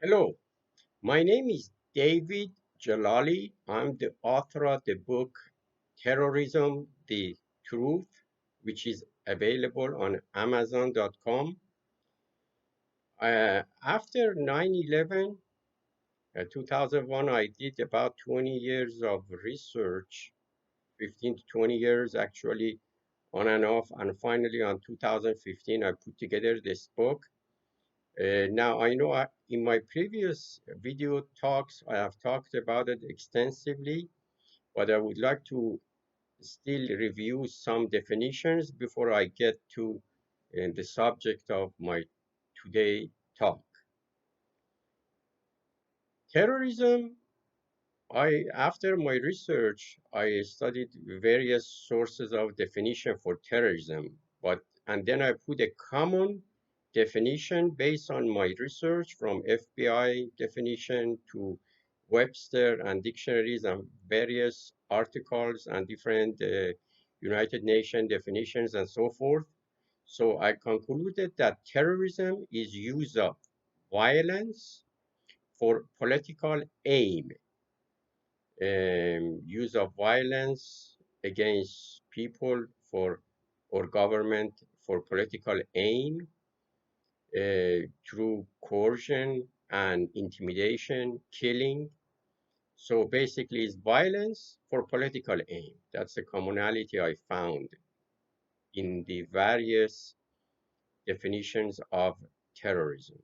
Hello, my name is David Jalali. I'm the author of the book Terrorism, the Truth, which is available on Amazon.com. After 9/11, 2001, I did about 20 years of research, 15 to 20 years actually, on and off. And finally, on 2015, I put together this book. Now, I know in my previous video talks, I have talked about it extensively, but I would like to still review some definitions before I get to the subject of my today talk. Terrorism, after my research, I studied various sources of definition for terrorism, and then I put a common definition based on my research from FBI definition to Webster and dictionaries and various articles and different United Nations definitions and so forth. So I concluded that terrorism is use of violence for political aim, use of violence against people for or government for political aim, through coercion and intimidation, killing. So basically, it's violence for political aim. That's the commonality I found in the various definitions of terrorism.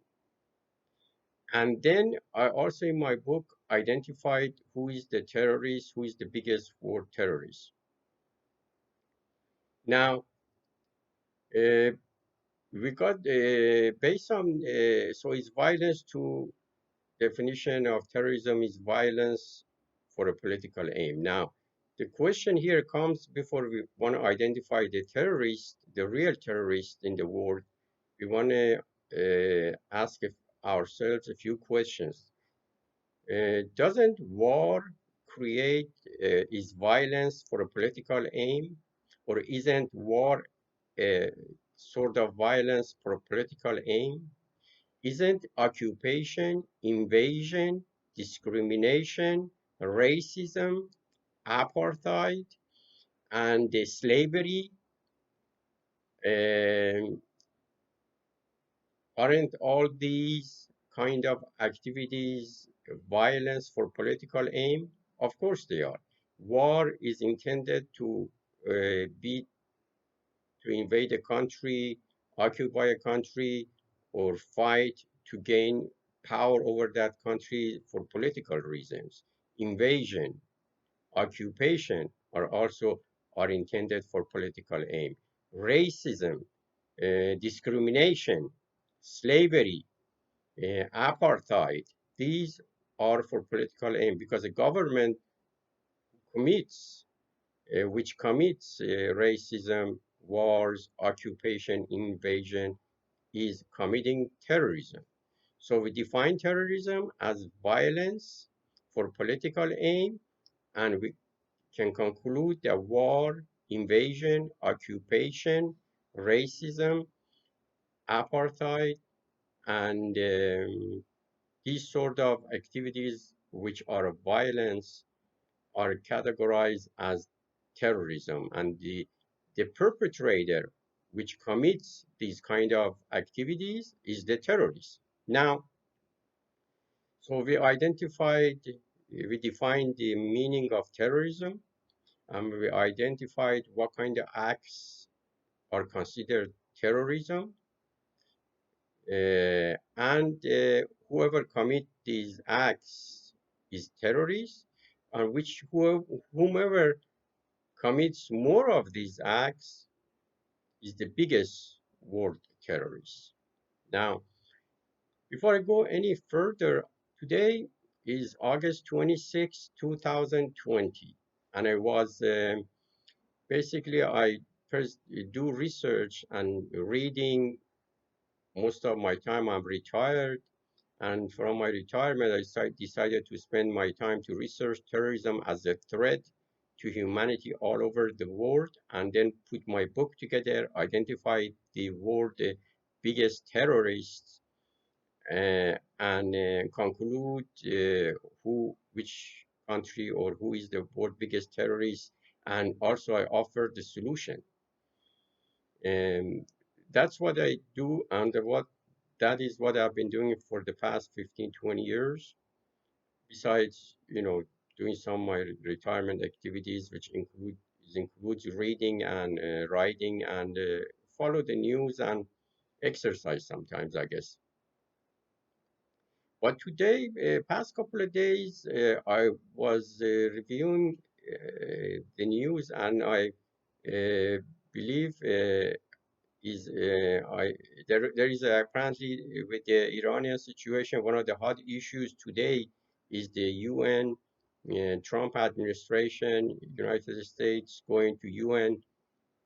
And then I also in my book identified who is the terrorist, who is the biggest world terrorist. Now, uh, we got based on so it's violence to definition of terrorism is violence for a political aim. Now, the question here comes before we want to identify the terrorist, the real terrorist in the world. We want to ask ourselves a few questions. Doesn't war create is violence for a political aim, or isn't war a sort of violence for a political aim? Isn't occupation, invasion, discrimination, racism, apartheid, and the slavery, um, aren't all these kind of activities violence for political aim? Of course they are. War is intended to be to invade a country, occupy a country, or fight to gain power over that country for political reasons. Invasion, occupation are intended for political aim. Racism, discrimination, slavery, apartheid, these are for political aim because a government commits which commits racism, wars, occupation, invasion, is committing terrorism. So we define terrorism as violence for political aim, and we can conclude that war, invasion, occupation, racism, apartheid, and these sort of activities which are violence are categorized as terrorism, and the perpetrator which commits these kind of activities is the terrorist. Now, so we defined the meaning of terrorism, and we identified what kind of acts are considered terrorism, and whoever commit these acts is terrorist, and whomever commits more of these acts is the biggest world terrorist. Now, before I go any further, today is August 26, 2020, and I was basically I first do research and reading most of my time. I'm retired, and from my retirement, I decided to spend my time to research terrorism as a threat to humanity all over the world, and then put my book together, identify the world biggest terrorists, and conclude which country or who is the world biggest terrorist, and also I offer the solution. And that's what I do, and what that is what I've been doing for the past 15, 20 years. Besides, doing some of my retirement activities, which includes reading and writing and follow the news and exercise sometimes, I guess. But today, past couple of days, I was reviewing the news, and I believe is I there is apparently with the Iranian situation, one of the hot issues today is the UN, Trump administration, United States going to UN,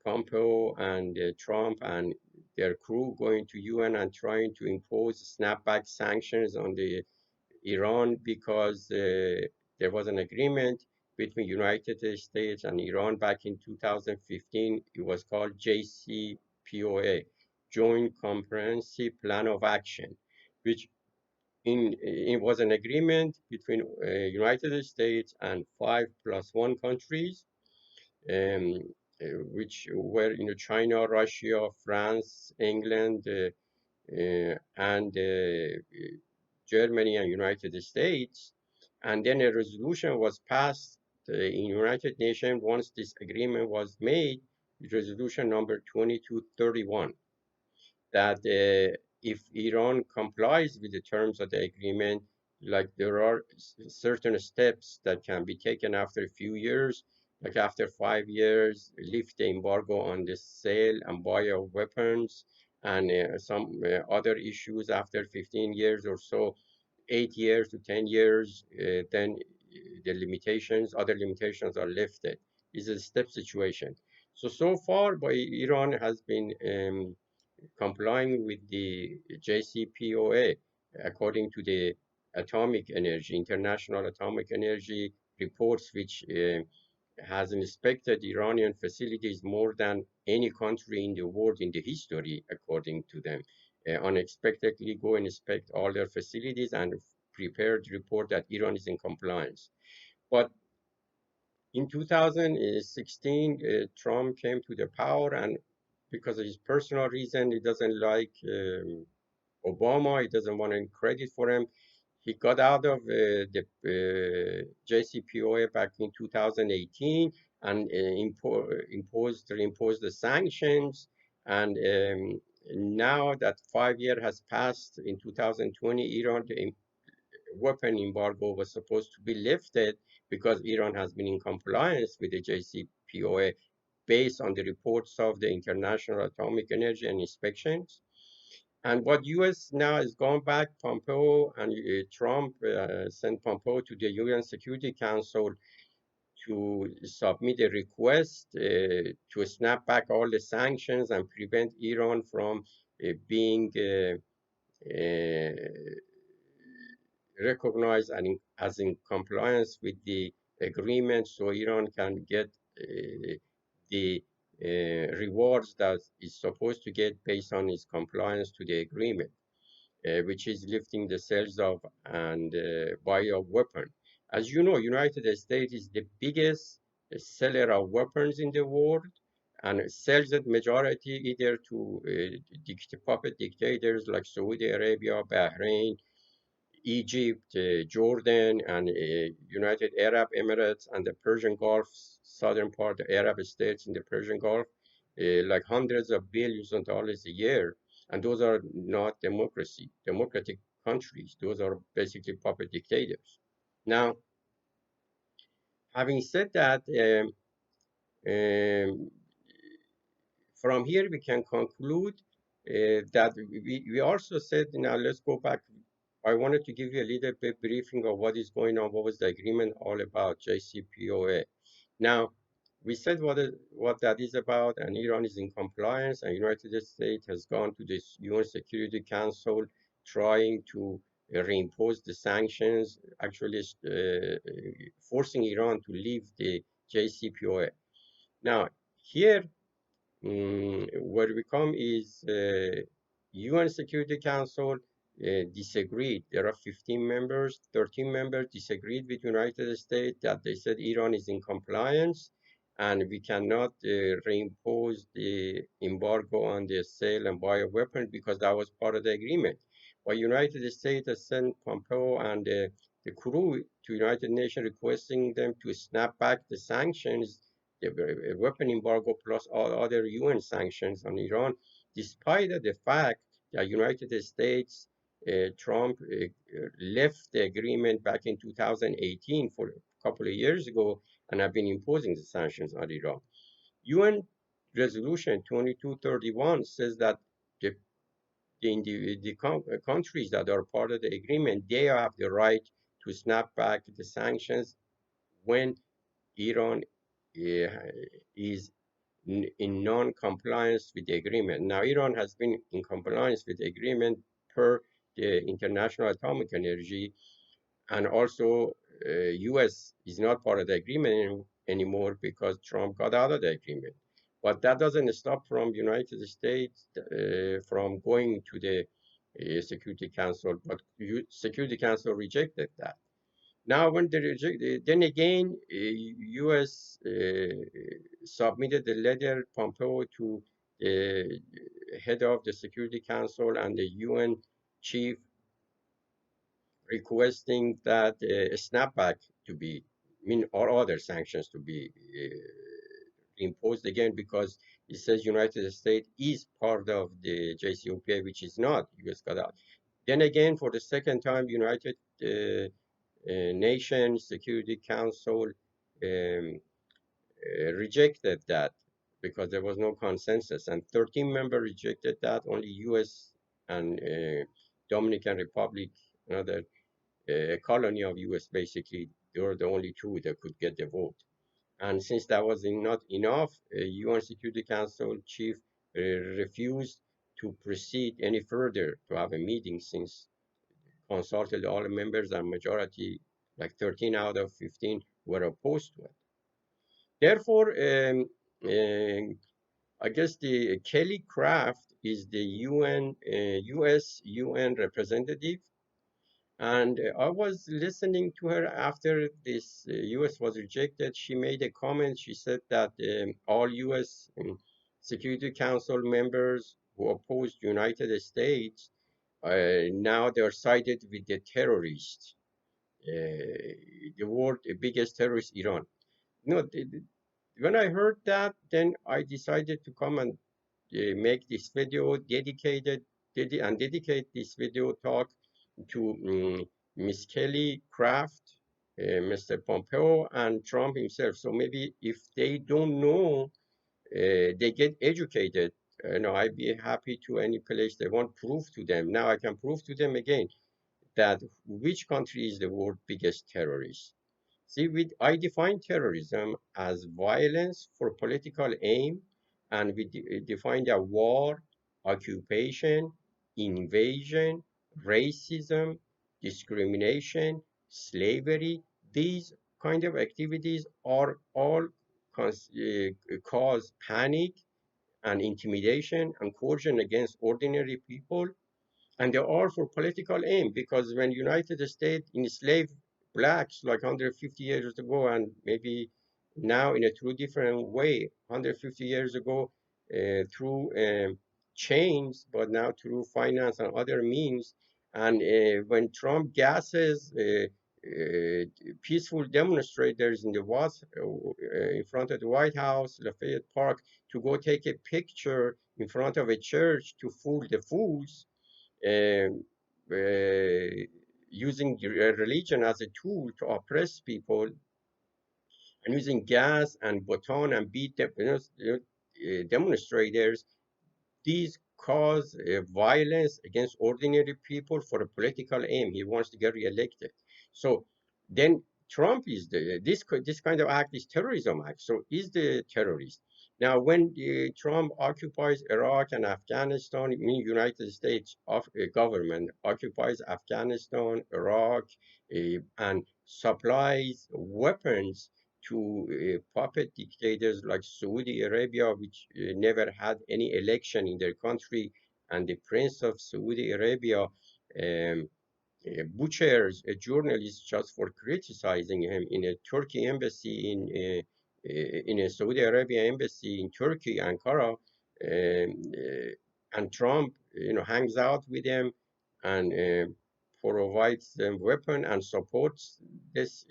Pompeo and Trump and their crew going to UN and trying to impose snapback sanctions on the Iran because there was an agreement between United States and Iran back in 2015. It was called JCPOA, Joint Comprehensive Plan of Action, which it was an agreement between United States and 5+1 countries, um, which were China, Russia, France, England, and Germany and United States. And then a resolution was passed in United Nations once this agreement was made, resolution number 2231, that if Iran complies with the terms of the agreement, like there are certain steps that can be taken after a few years, like after 5 years, lift the embargo on the sale and buy of weapons, and some other issues after 15 years or so, 8 years to 10 years, then the other limitations are lifted. It's a step situation. So far, by Iran has been complying with the JCPOA according to the International Atomic Energy reports, which has inspected Iranian facilities more than any country in the world in the history, according to them. Unexpectedly go and inspect all their facilities and prepared report that Iran is in compliance. But in 2016, Trump came to the power, and because of his personal reason, he doesn't like Obama. He doesn't want any credit for him. He got out of the JCPOA back in 2018 and imposed the sanctions. And now that 5 years has passed, in 2020, Iran, the weapon embargo was supposed to be lifted because Iran has been in compliance with the JCPOA based on the reports of the International Atomic Energy and Inspections. And what U.S. now has gone back, Pompeo and Trump sent Pompeo to the UN Security Council to submit a request to snap back all the sanctions and prevent Iran from being uh, recognized and as in compliance with the agreement, so Iran can get the rewards that it's supposed to get based on its compliance to the agreement, which is lifting the sales of and buy of weapon. As you know, United States is the biggest seller of weapons in the world and sells the majority either to puppet dictators like Saudi Arabia, Bahrain, Egypt, Jordan, and United Arab Emirates, and the Persian Gulf, southern part, the Arab states in the Persian Gulf, like hundreds of billions of dollars a year. And those are not democratic countries. Those are basically puppet dictators. Now, having said that, um, from here we can conclude that we also said, now let's go back. I wanted to give you a little bit briefing of what is going on, what was the agreement all about, JCPOA. Now, we said what that is about, and Iran is in compliance, and United States has gone to the UN Security Council trying to reimpose the sanctions, actually forcing Iran to leave the JCPOA. Now, here where we come is UN Security Council disagreed. There are 15 members, 13 members disagreed with United States that they said Iran is in compliance and we cannot reimpose the embargo on the sale and buy of weapons because that was part of the agreement. But United States has sent Pompeo and the crew to United Nations requesting them to snap back the sanctions, the weapon embargo plus all other UN sanctions on Iran, despite the fact that United States Trump left the agreement back in 2018 for a couple of years ago and have been imposing the sanctions on Iran. UN resolution 2231 says that the, the countries that are part of the agreement, they have the right to snap back the sanctions when Iran is in non-compliance with the agreement. Now, Iran has been in compliance with the agreement per the International Atomic Energy, and also U.S. is not part of the agreement anymore because Trump got out of the agreement. But that doesn't stop from United States from going to the Security Council. But Security Council rejected that. Now, when they reject, then again, U.S. Submitted the letter Pompeo to the head of the Security Council and the UN chief requesting that a snapback to be, I mean, or other sanctions to be imposed again because it says United States is part of the JCPOA, which is not. U.S. got out. Then again, for the second time, United Nations Security Council rejected that because there was no consensus, and 13 members rejected that. Only U.S. and Dominican Republic, another colony of U.S. basically, they were the only two that could get the vote. And since that was not enough, UN Security Council chief refused to proceed any further to have a meeting since consulted all the members and majority, like 13 out of 15, were opposed to it. Therefore, I guess the Kelly Craft is the U.S. UN representative, and I was listening to her after this U.S. was rejected. She made a comment. She said that all U.S. Security Council members who opposed United States now they're sided with the terrorists. The world biggest terrorist, Iran. No, when I heard that, then I decided to come and make this video and dedicate this video talk to Miss Kelly Craft, Mr. Pompeo, and Trump himself. So maybe if they don't know, they get educated. I'd be happy to any place they want proof to them. Now I can prove to them again that which country is the world's biggest terrorist. See, I define terrorism as violence for political aim, and we define that war, occupation, invasion, racism, discrimination, slavery. These kind of activities are all cause panic and intimidation and coercion against ordinary people, and they're all for political aim because when United States enslaved blacks like 150 years ago and maybe now in a true different way 150 years ago through chains but now through finance and other means, and when Trump gasses peaceful demonstrators in the in front of the White House, Lafayette Park, to go take a picture in front of a church to fool the fools, um, uh, using religion as a tool to oppress people and using gas and baton and beat them, demonstrators. These cause violence against ordinary people for a political aim. He wants to get reelected. So then Trump is this kind of act is terrorism act. So is the terrorist. Now, when Trump occupies Iraq and Afghanistan, I mean United States of government occupies Afghanistan, Iraq, and supplies weapons to puppet dictators like Saudi Arabia, which never had any election in their country, and the Prince of Saudi Arabia um, butchers a journalist just for criticizing him in a Turkey embassy in a Saudi Arabia embassy in Turkey, Ankara, and Trump, hangs out with them and provides them weapon and supports this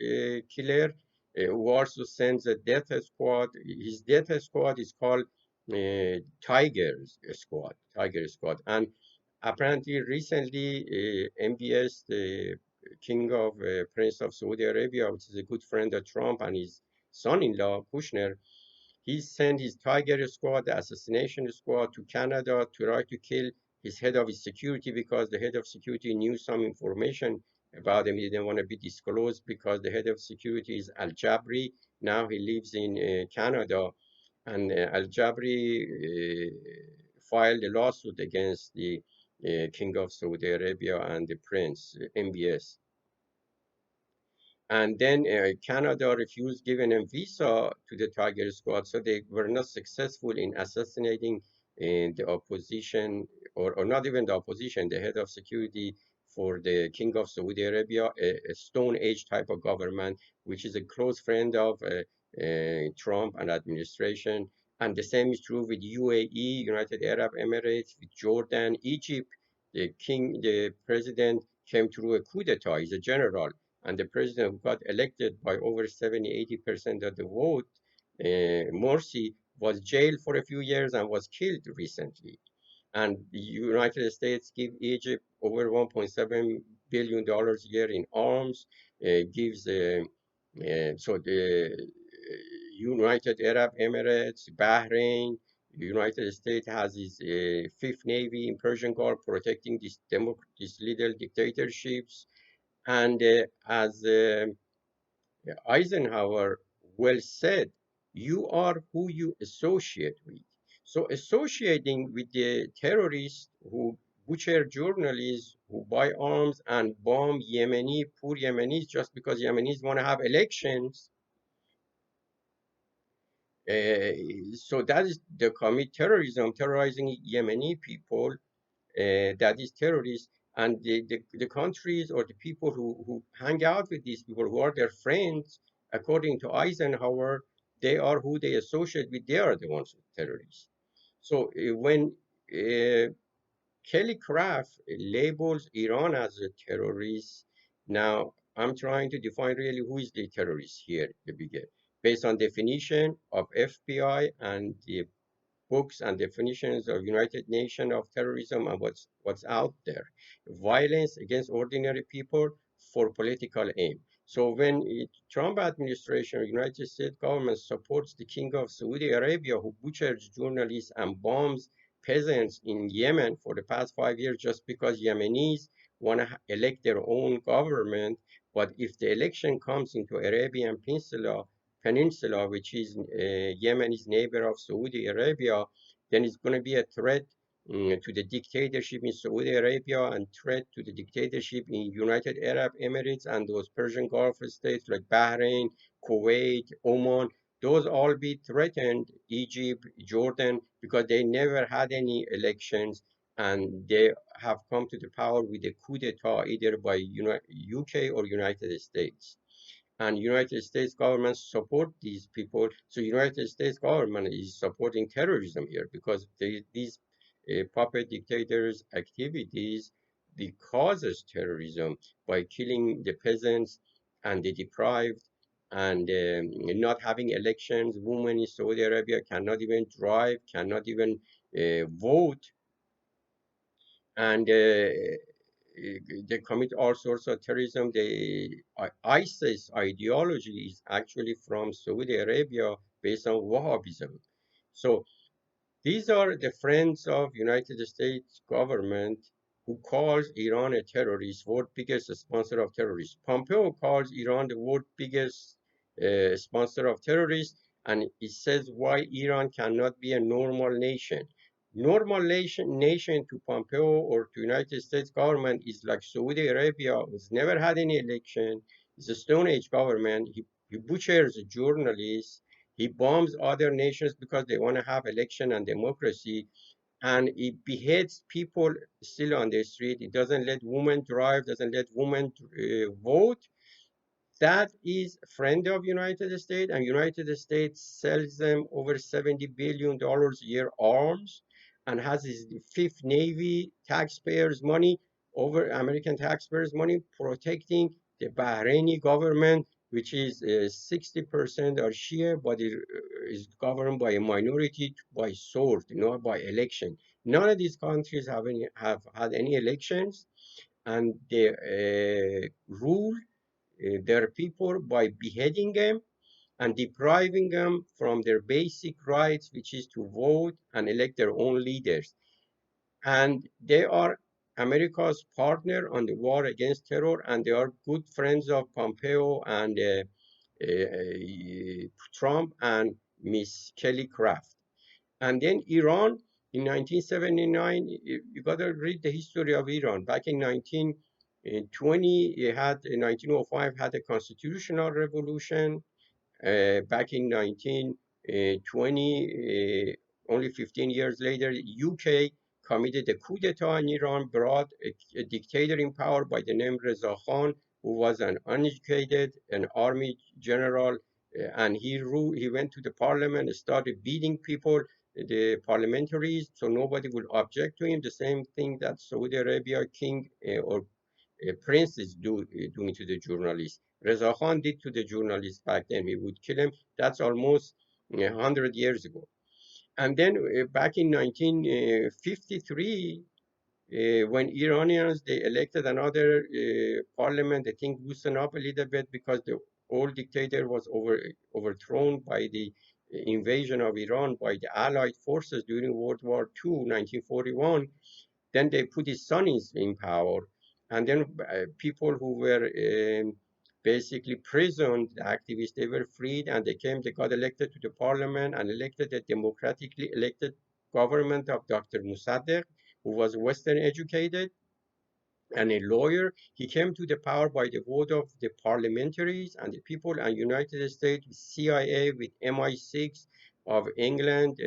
killer, who also sends a death squad. His death squad is called Tiger Squad, and apparently, recently, MBS, the king of Prince of Saudi Arabia, which is a good friend of Trump, and his son-in-law Kushner, he sent his Tiger Squad, the assassination squad, to Canada to try to kill his head of his security because the head of security knew some information about him. He didn't want to be disclosed because the head of security is Al Jabri. Now he lives in Canada, and Al Jabri filed a lawsuit against the King of Saudi Arabia and the Prince, MBS. And then Canada refused giving them visa to the Tiger Squad, so they were not successful in assassinating the opposition, or not even the opposition, the head of security for the King of Saudi Arabia, a Stone Age type of government, which is a close friend of Trump and administration. And the same is true with UAE, United Arab Emirates, with Jordan, Egypt. The president came through a coup d'etat. He's a general, and the president who got elected by over 70, 80% of the vote, Morsi, was jailed for a few years and was killed recently. And the United States give Egypt over $1.7 billion a year in arms, gives so the United Arab Emirates, Bahrain, United States has its Fifth Navy in Persian Gulf protecting these little dictatorships. And as Eisenhower well said, you are who you associate with. So associating with the terrorists who butcher journalists, who buy arms and bomb poor Yemenis just because Yemenis want to have elections. So that is the commit terrorism, terrorizing Yemeni people, that is terrorists, and the countries or the people who hang out with these people, who are their friends, according to Eisenhower, they are who they associate with, they are the ones terrorists. So when uh, Kelly Craft labels Iran as a terrorist, now I'm trying to define really who is the terrorist here, the begin, based on definition of FBI and the books and definitions of United Nations of terrorism and what's out there. Violence against ordinary people for political aim. So when Trump administration or United States government supports the King of Saudi Arabia, who butchers journalists and bombs peasants in Yemen for the past 5 years just because Yemenis want to elect their own government, but if the election comes into Arabian Peninsula, which is Yemen's neighbor of Saudi Arabia, then it's going to be a threat to the dictatorship in Saudi Arabia and threat to the dictatorship in United Arab Emirates and those Persian Gulf states like Bahrain, Kuwait, Oman. Those all be threatened, Egypt, Jordan, because they never had any elections and they have come to the power with a coup d'etat either by UK or United States, and United States government support these people. So United States government is supporting terrorism here because these puppet dictators' activities, they causes terrorism by killing the peasants and the deprived and not having elections. Women in Saudi Arabia cannot even drive, cannot even vote, and they commit all sorts of terrorism. ISIS ideology is actually from Saudi Arabia based on Wahhabism. So these are the friends of United States government who calls Iran a terrorist, world biggest sponsor of terrorists. Pompeo calls Iran the world biggest sponsor of terrorists, and he says why Iran cannot be a normal nation. Normal nation to Pompeo or to United States government is like Saudi Arabia, who's never had any election. It's a Stone Age government. He butchers journalists, he bombs other nations because they want to have election and democracy. and it beheads people still on the street. It doesn't let women drive, doesn't let women vote. That is a friend of United States, and United States sells them over $70 billion a year arms, and has his fifth navy, taxpayers' money, over American taxpayers' money, protecting the Bahraini government, which is 60% are Shia, but it is governed by a minority by sword, not by election. None of these countries have had any elections, and they rule their people by beheading them and depriving them from their basic rights, which is to vote and elect their own leaders. And they are America's partner on the war against terror, and they are good friends of Pompeo and Trump and Miss Kelly Craft. And then Iran in 1979, you got to read the history of Iran. Back in 1920, it had, in 1905, had a constitutional revolution. Back in 1920, only 15 years later, UK committed a coup d'etat in Iran, brought a dictator in power by the name Reza Khan, who was an uneducated, an army general, and he went to the parliament and started beating people, the parliamentaries, so nobody would object to him. The same thing that Saudi Arabia king or princes doing to the journalists. Reza Khan did to the journalists back then. He would kill him. That's almost 100 years ago. And then back in 1953, when Iranians, they elected another parliament, I think loosened up a little bit because the old dictator was overthrown by the invasion of Iran by the Allied forces during World War II, 1941. Then they put his son in power, and then people who were basically prisoned, the activists, they were freed, and they got elected to the parliament and elected a democratically elected government of Dr. Mossadegh, who was Western educated and a lawyer. He came to the power by the vote of the parliamentaries and the people, and United States with CIA, with MI6 of England,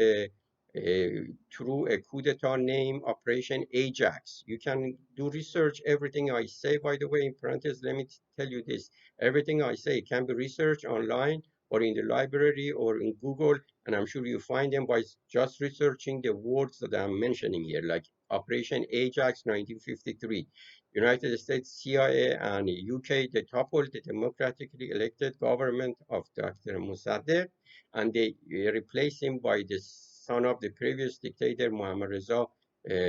through a coup d'etat named Operation Ajax. You can do research. Everything I say, by the way, in parentheses, let me tell you this. Everything I say can be researched online or in the library or in Google, and I'm sure you find them by just researching the words that I'm mentioning here, like Operation Ajax 1953. United States CIA and UK, they toppled the democratically elected government of Dr. Mossadegh, and they replaced him by the son of the previous dictator, Mohammad Reza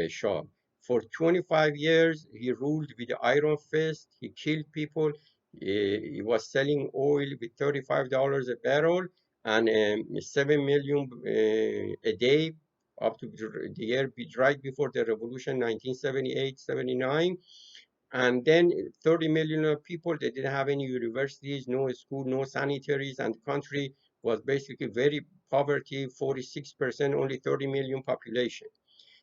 Shah. For 25 years, he ruled with the iron fist. He killed people. He was selling oil with $35 a barrel and 7 million a day up to the year right before the revolution, 1978-79. And then 30 million of people, they didn't have any universities, no school, no sanitaries, and the country was basically very poverty, 46%, only 30 million population.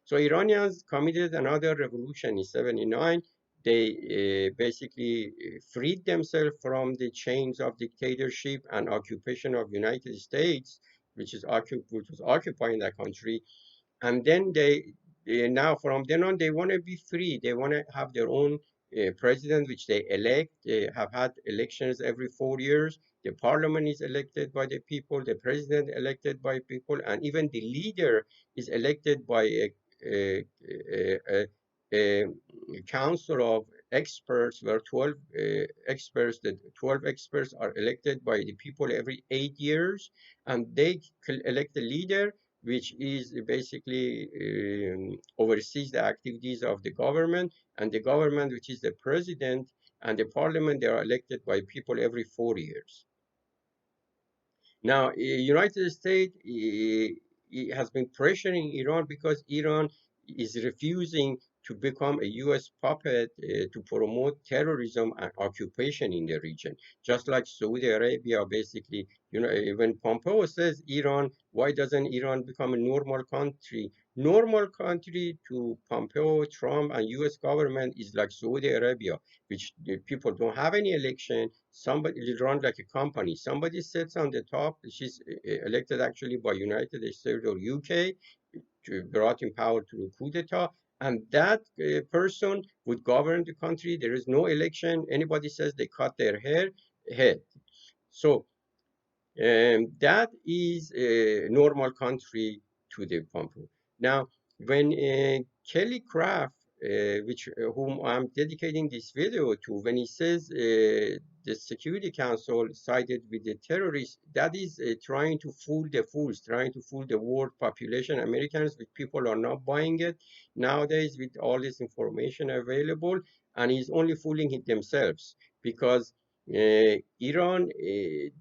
So Iranians committed another revolution in 79. They basically freed themselves from the chains of dictatorship and occupation of United States, which was occupying that country. And then now from then on they want to be free. They want to have their own president, which they elect. They have had elections every 4 years. The parliament is elected by the people, the president elected by people, and even the leader is elected by a council of experts, where 12 experts, the 12 experts are elected by the people every 8 years, and they elect the leader, which is basically oversees the activities of the government, and the government, which is the president, and the parliament, they are elected by people every 4 years. Now, United States has been pressuring Iran because Iran is refusing to become a U.S. puppet to promote terrorism and occupation in the region. Just like Saudi Arabia, basically, when Pompeo says Iran, why doesn't Iran become a normal country? Normal country to Pompeo, Trump, and U.S. government is like Saudi Arabia, which the people don't have any election. Somebody run like a company. Somebody sits on the top. She's elected actually by United States or UK brought in power through coup d'etat, and that person would govern the country. There is no election. Anybody says they cut their hair, head. So that is a normal country to the Pompeo. Now, when Kelly Craft, whom I'm dedicating this video to, when he says the Security Council sided with the terrorists, that is trying to fool the fools, trying to fool the world population. Americans, with people are not buying it nowadays with all this information available, and he's only fooling themselves because Iran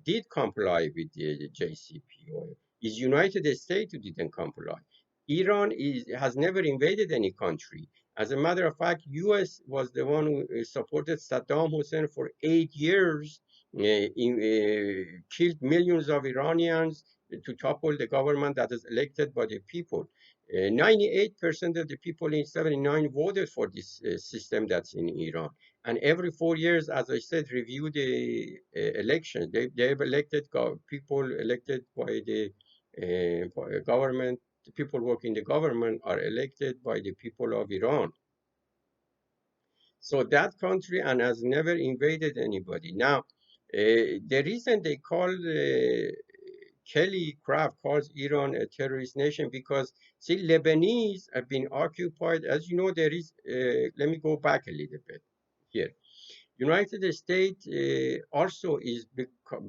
did comply with the JCPOA. It's United States who didn't comply. Iran has never invaded any country. As a matter of fact, U.S. was the one who supported Saddam Hussein for 8 years, killed millions of Iranians to topple the government that is elected by the people. 98% of the people in 79 voted for this system that's in Iran. And every 4 years, as I said, review the elections. They've elected people elected by the government. The people working in the government are elected by the people of Iran. So that country and has never invaded anybody. Now, the reason they call Kelly Craft calls Iran a terrorist nation because see, Lebanese have been occupied. As you know, there is. Let me go back a little bit here. United States also is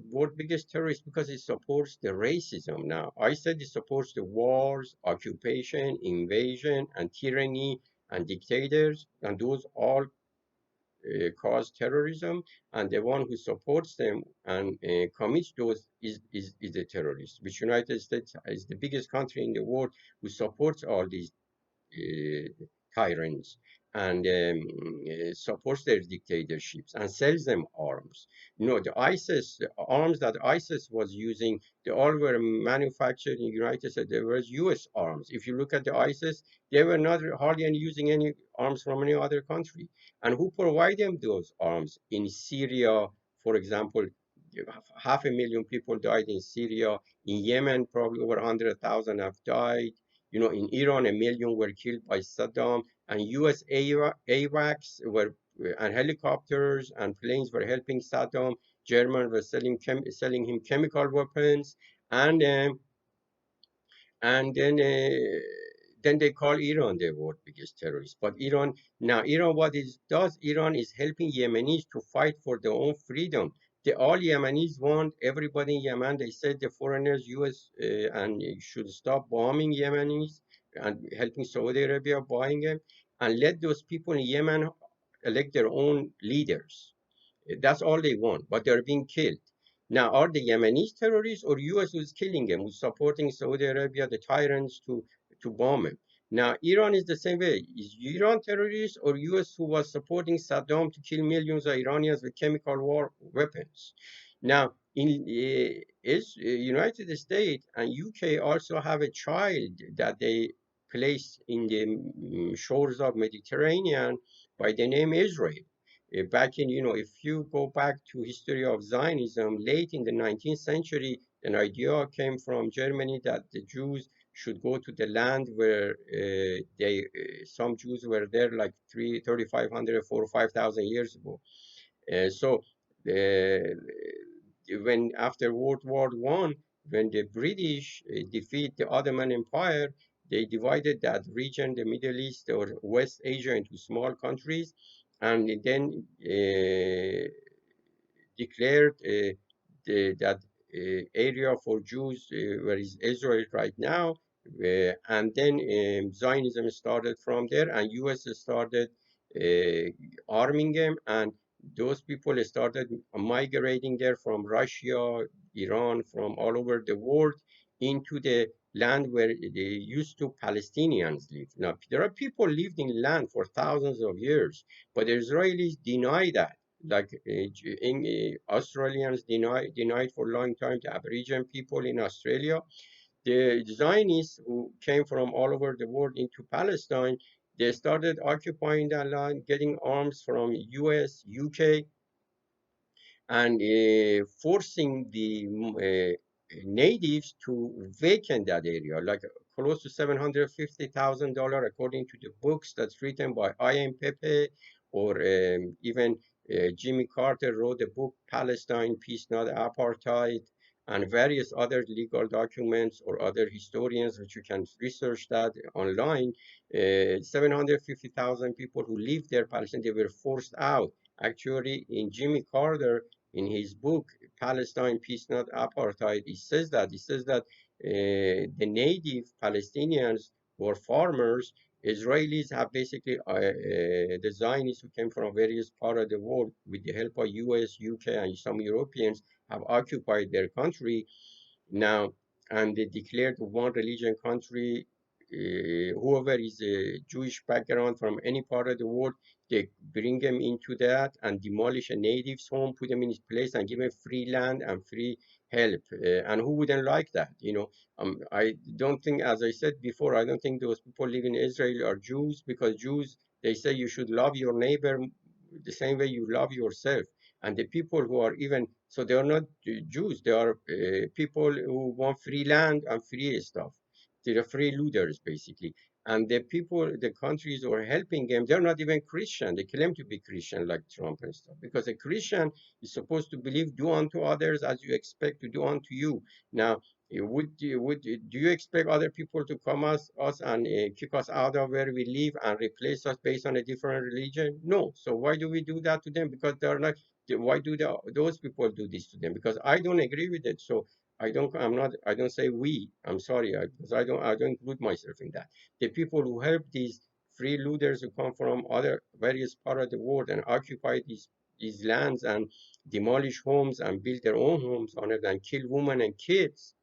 world biggest terrorist because it supports the racism. Now, I said it supports the wars, occupation, invasion, and tyranny and dictators, and those all cause terrorism. And the one who supports them and commits those is a terrorist. Which United States is the biggest country in the world who supports all these tyrants and supports their dictatorships and sells them arms. You know, the arms that ISIS was using, they all were manufactured in the United States. They were US arms. If you look at the ISIS, they were not hardly any using any arms from any other country. And who provided them those arms? In Syria, for example, 500,000 people died in Syria. In Yemen, probably over 100,000 have died. You know, in Iran, 1 million were killed by Saddam, and U.S. AWACS were and helicopters and planes were helping Saddam. Germans were selling him chemical weapons, and and then they call Iran the world biggest terrorist. But Iran, what it does, Iran is helping Yemenis to fight for their own freedom. All Yemenis want, everybody in Yemen, they said the foreigners, US, and should stop bombing Yemenis and helping Saudi Arabia buying them and let those people in Yemen elect their own leaders. That's all they want, but they're being killed. Now, are the Yemenis terrorists or US who's killing them, who's supporting Saudi Arabia, the tyrants, to bomb them? Now, Iran is the same way. Is Iran terrorist or US who was supporting Saddam to kill millions of Iranians with chemical war weapons? Now, in United States and UK also have a child that they placed in the shores of Mediterranean by the name Israel. Back in, if you go back to history of Zionism, late in the 19th century, an idea came from Germany that the Jews should go to the land where some Jews were there like 3,500, 4 or 5,000 years ago. So when after World War I, when the British defeat the Ottoman Empire, they divided that region, the Middle East or West Asia, into small countries, and then declared that area for Jews, where is Israel right now, and then Zionism started from there, and U.S. started arming them, and those people started migrating there from Russia, Iran, from all over the world into the land where they used to Palestinians live. Now, there are people lived in land for thousands of years, but the Israelis deny that. Like Australians denied for a long time the Aboriginal people in Australia. The Zionists who came from all over the world into Palestine, they started occupying that land, getting arms from US, UK, and forcing the natives to vacate that area, like close to $750,000 according to the books that's written by I.M. Pepe, or even Jimmy Carter wrote a book, Palestine, Peace, Not Apartheid, and various other legal documents or other historians, which you can research that online. 750,000 people who lived there, Palestine, they were forced out. Actually, in Jimmy Carter, in his book, Palestine, Peace, Not Apartheid, he says that the native Palestinians were farmers. Israelis have basically the Zionists who came from various parts of the world, with the help of US, UK, and some Europeans, have occupied their country now, and they declared one religion country. Whoever is a Jewish background from any part of the world, they bring them into that and demolish a native's home, put them in his place, and give them free land and free help. And who wouldn't like that? I don't think, as I said before, I don't think those people living in Israel are Jews, because Jews, they say you should love your neighbor the same way you love yourself. And the people who are even, so they are not Jews, they are people who want free land and free stuff. They're free looters, basically. And the people, the countries who are helping them, they're not even Christian. They claim to be Christian, like Trump and stuff, because a Christian is supposed to believe, do unto others as you expect to do unto you. Now, do you expect other people to come us and kick us out of where we live and replace us based on a different religion? No. So why do we do that to them? Because they're not. Why do those people do this to them? Because I don't agree with it. So I don't say we. I'm sorry, because I don't include myself in that. The people who help these freeloaders who come from other various parts of the world and occupy these lands and demolish homes and build their own homes on it and kill women and kids.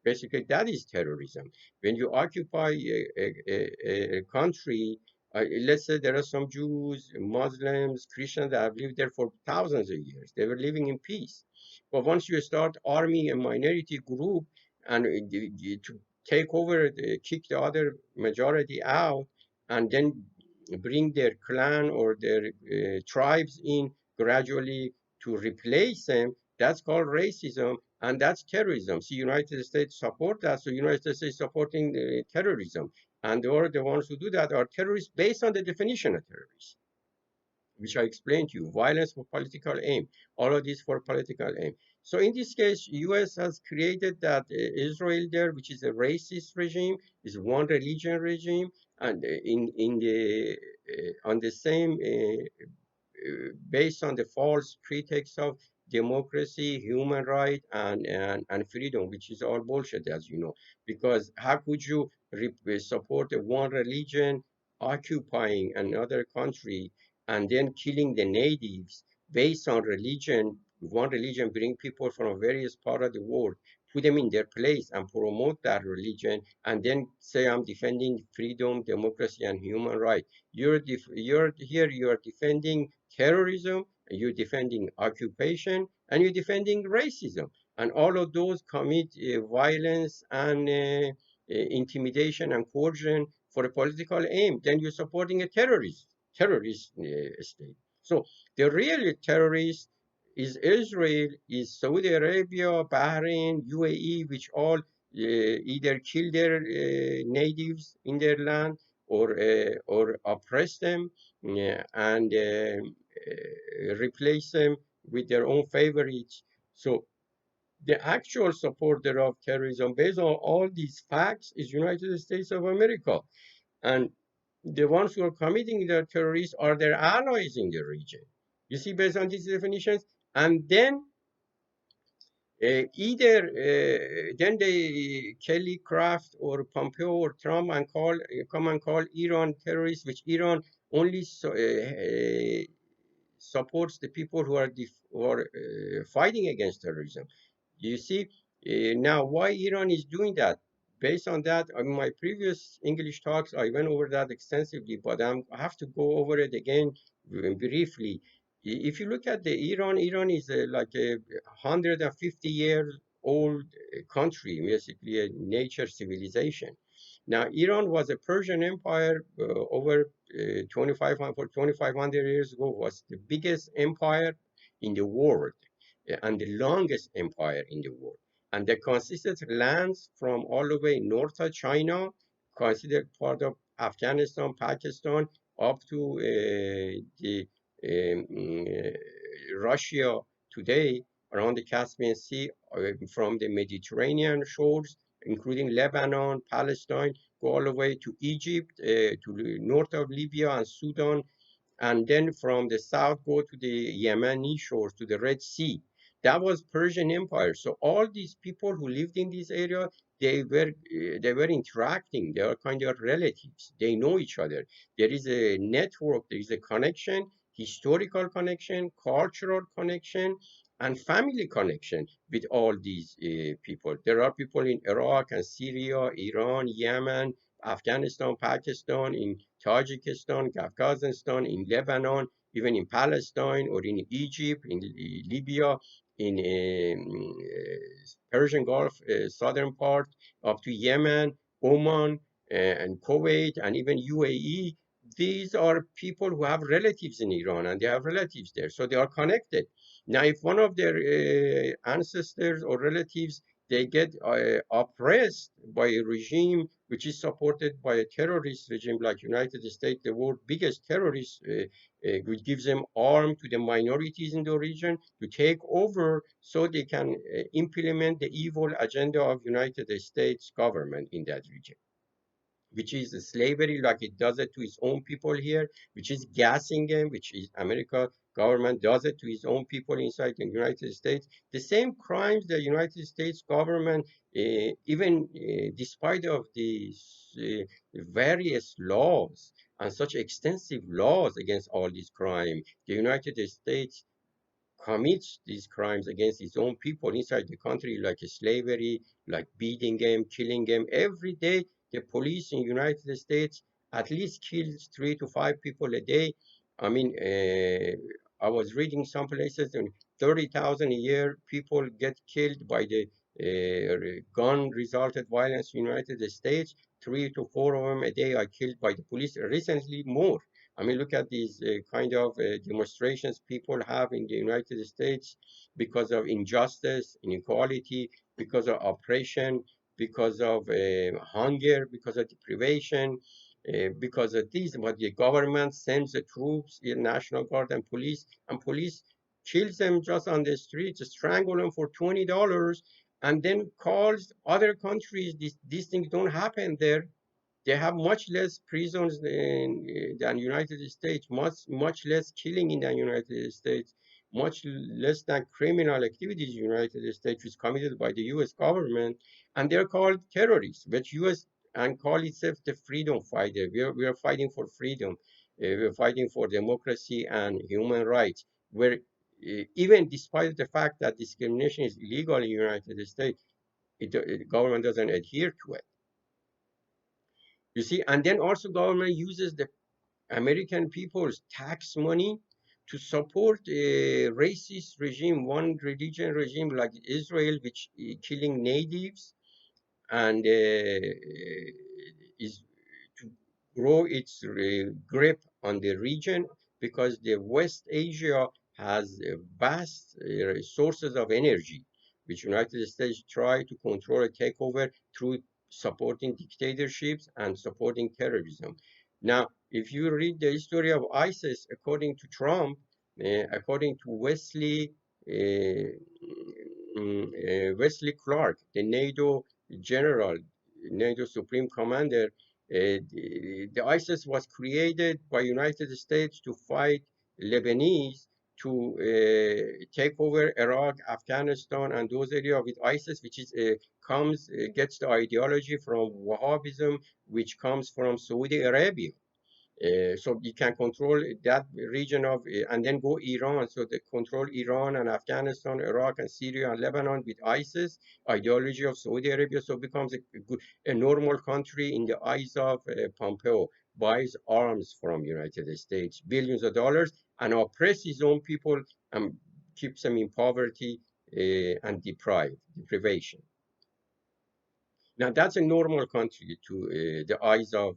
Basically, that is terrorism. When you occupy a country, let's say there are some Jews, Muslims, Christians that have lived there for thousands of years. They were living in peace. But once you start arming a minority group and to take over, kick the other majority out, and then bring their clan or their tribes in gradually to replace them, that's called racism, and that's terrorism. So United States support that. So United States supporting terrorism, and the ones who do that are terrorists based on the definition of terrorists, which I explained to you. Violence for political aim. All of this for political aim. So in this case, U.S. has created that Israel there, which is a racist regime, is one religion regime, and in the on the same based on the false pretext of democracy, human right, and freedom, which is all bullshit, as you know. Because how could you support a one religion occupying another country and then killing the natives based on religion? One religion bring people from various parts of the world, put them in their place and promote that religion, and then say, I'm defending freedom, democracy, and human rights. You're here, you're defending terrorism, you're defending occupation, and you're defending racism. And all of those commit violence and intimidation and coercion for a political aim. Then you're supporting a terrorist state. So the real terrorist is Israel, is Saudi Arabia, Bahrain, UAE, which all either kill their natives in their land or oppress them, and replace them with their own favorites. So the actual supporter of terrorism, based on all these facts, is United States of America. And the ones who are committing the terrorists are their allies in the region. You see, based on these definitions, and then either then they Kelly Craft or Pompeo or Trump and come and call Iran terrorists, which Iran only supports the people who are fighting against terrorism. You see, now why Iran is doing that? Based on that, in my previous English talks, I went over that extensively, but I have to go over it again briefly. If you look at the Iran is like a 150 years old country, basically a nature civilization. Now, Iran was a Persian empire over 2,500 years ago, was the biggest empire in the world and the longest empire in the world. And they consisted of lands from all the way north of China considered part of Afghanistan, Pakistan, up to the Russia today, around the Caspian Sea, from the Mediterranean shores, including Lebanon, Palestine, go all the way to Egypt, to the north of Libya and Sudan, and then from the south go to the Yemeni shores, to the Red Sea. That was Persian Empire. So all these people who lived in this area, they were interacting. They are kind of relatives. They know each other. There is a network. There is a connection, historical connection, cultural connection, and family connection with all these people. There are people in Iraq and Syria, Iran, Yemen, Afghanistan, Pakistan, in Tajikistan, Kazakhstan, in Lebanon, even in Palestine or in Egypt, in Libya, in Persian Gulf, southern part, up to Yemen, Oman, and Kuwait, and even UAE. These are people who have relatives in Iran and they have relatives there, so they are connected. Now, if one of their ancestors or relatives they get oppressed by a regime which is supported by a terrorist regime like United States, the world's biggest terrorist, which gives them arm to the minorities in the region to take over so they can implement the evil agenda of United States government in that region, which is slavery like it does it to its own people here, which is gassing them, which is America government does it to its own people inside the United States. The same crimes the United States government, even despite of these various laws and such extensive laws against all these crime, the United States commits these crimes against its own people inside the country, like slavery, like beating them, killing them. Every day, the police in the United States at least kills 3 to 5 people a day. I mean, I was reading some places, and 30,000 a year people get killed by the gun-resulted violence in the United States. 3 to 4 of them a day are killed by the police. Recently, more. I mean, look at these kind of demonstrations people have in the United States because of injustice, inequality, because of oppression, because of hunger, because of deprivation, because of this. But the government sends the troops, the National Guard and police kills them just on the streets, strangle them for $20, and then calls other countries. These things don't happen there. They have much less prisons than United States, much less killing in the United States, much less than criminal activities in the United States, which is committed by the U.S. government, and they're called terrorists. But U.S. and call itself the freedom fighter. We are fighting for freedom. We're fighting for democracy and human rights. Where even despite the fact that discrimination is illegal in the United States, the government doesn't adhere to it. You see, and then also government uses the American people's tax money to support a racist regime, one religion regime like Israel, which killing natives and is to grow its grip on the region, because the West Asia has vast sources of energy, which United States try to control and take over through supporting dictatorships and supporting terrorism. Now, if you read the history of ISIS, according to Trump, according to Wesley Clark, the NATO general, NATO Supreme Commander, the ISIS was created by United States to fight Lebanese to take over Iraq, Afghanistan, and those areas with ISIS, which is gets the ideology from Wahhabism, which comes from Saudi Arabia. So you can control that region of, and then go Iran. So they control Iran and Afghanistan, Iraq and Syria and Lebanon with ISIS ideology of Saudi Arabia. So it becomes a normal country in the eyes of Pompeo. Buys arms from United States, billions of dollars, and oppress his own people and keeps them in poverty and deprivation. Now, that's a normal country to the eyes of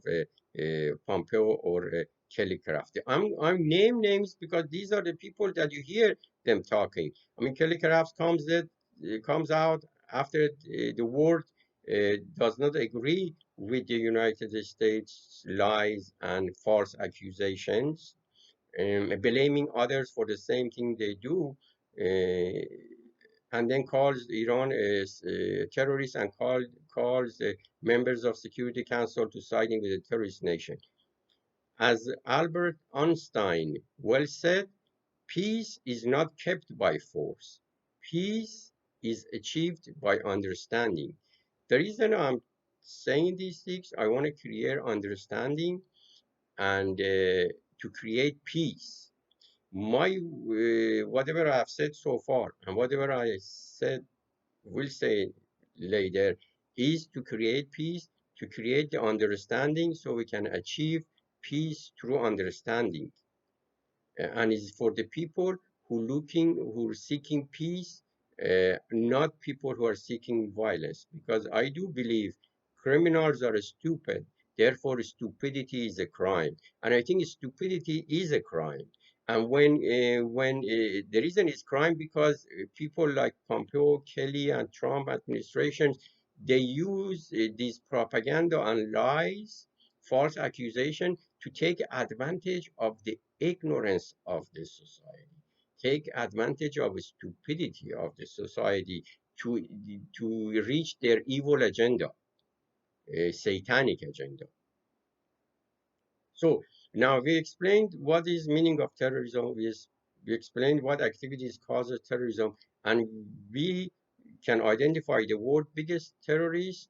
Pompeo or Kelly Craft. I'm name names because these are the people that you hear them talking. I mean, Kelly Craft comes out after the war does not agree with the United States lies and false accusations, blaming others for the same thing they do, and then calls Iran as terrorists and calls the members of Security Council to siding with a terrorist nation. As Albert Einstein well said, peace is not kept by force. Peace is achieved by understanding. The reason I'm saying these things, I want to create understanding and to create peace. My whatever I have said so far and whatever I said will say later is to create peace, to create the understanding so we can achieve peace through understanding, and is for the people who are seeking peace, not people who are seeking violence. Because I do believe criminals are stupid, therefore stupidity is a crime, and I think stupidity is a crime. And when the reason is crime because people like Pompeo, Kelly, and Trump administrations, they use these propaganda and lies, false accusation to take advantage of the ignorance of the society, take advantage of the stupidity of the society to, to reach their evil agenda, a satanic agenda. So now we explained what is meaning of terrorism. We explained what activities causes terrorism, and we can identify the world biggest terrorist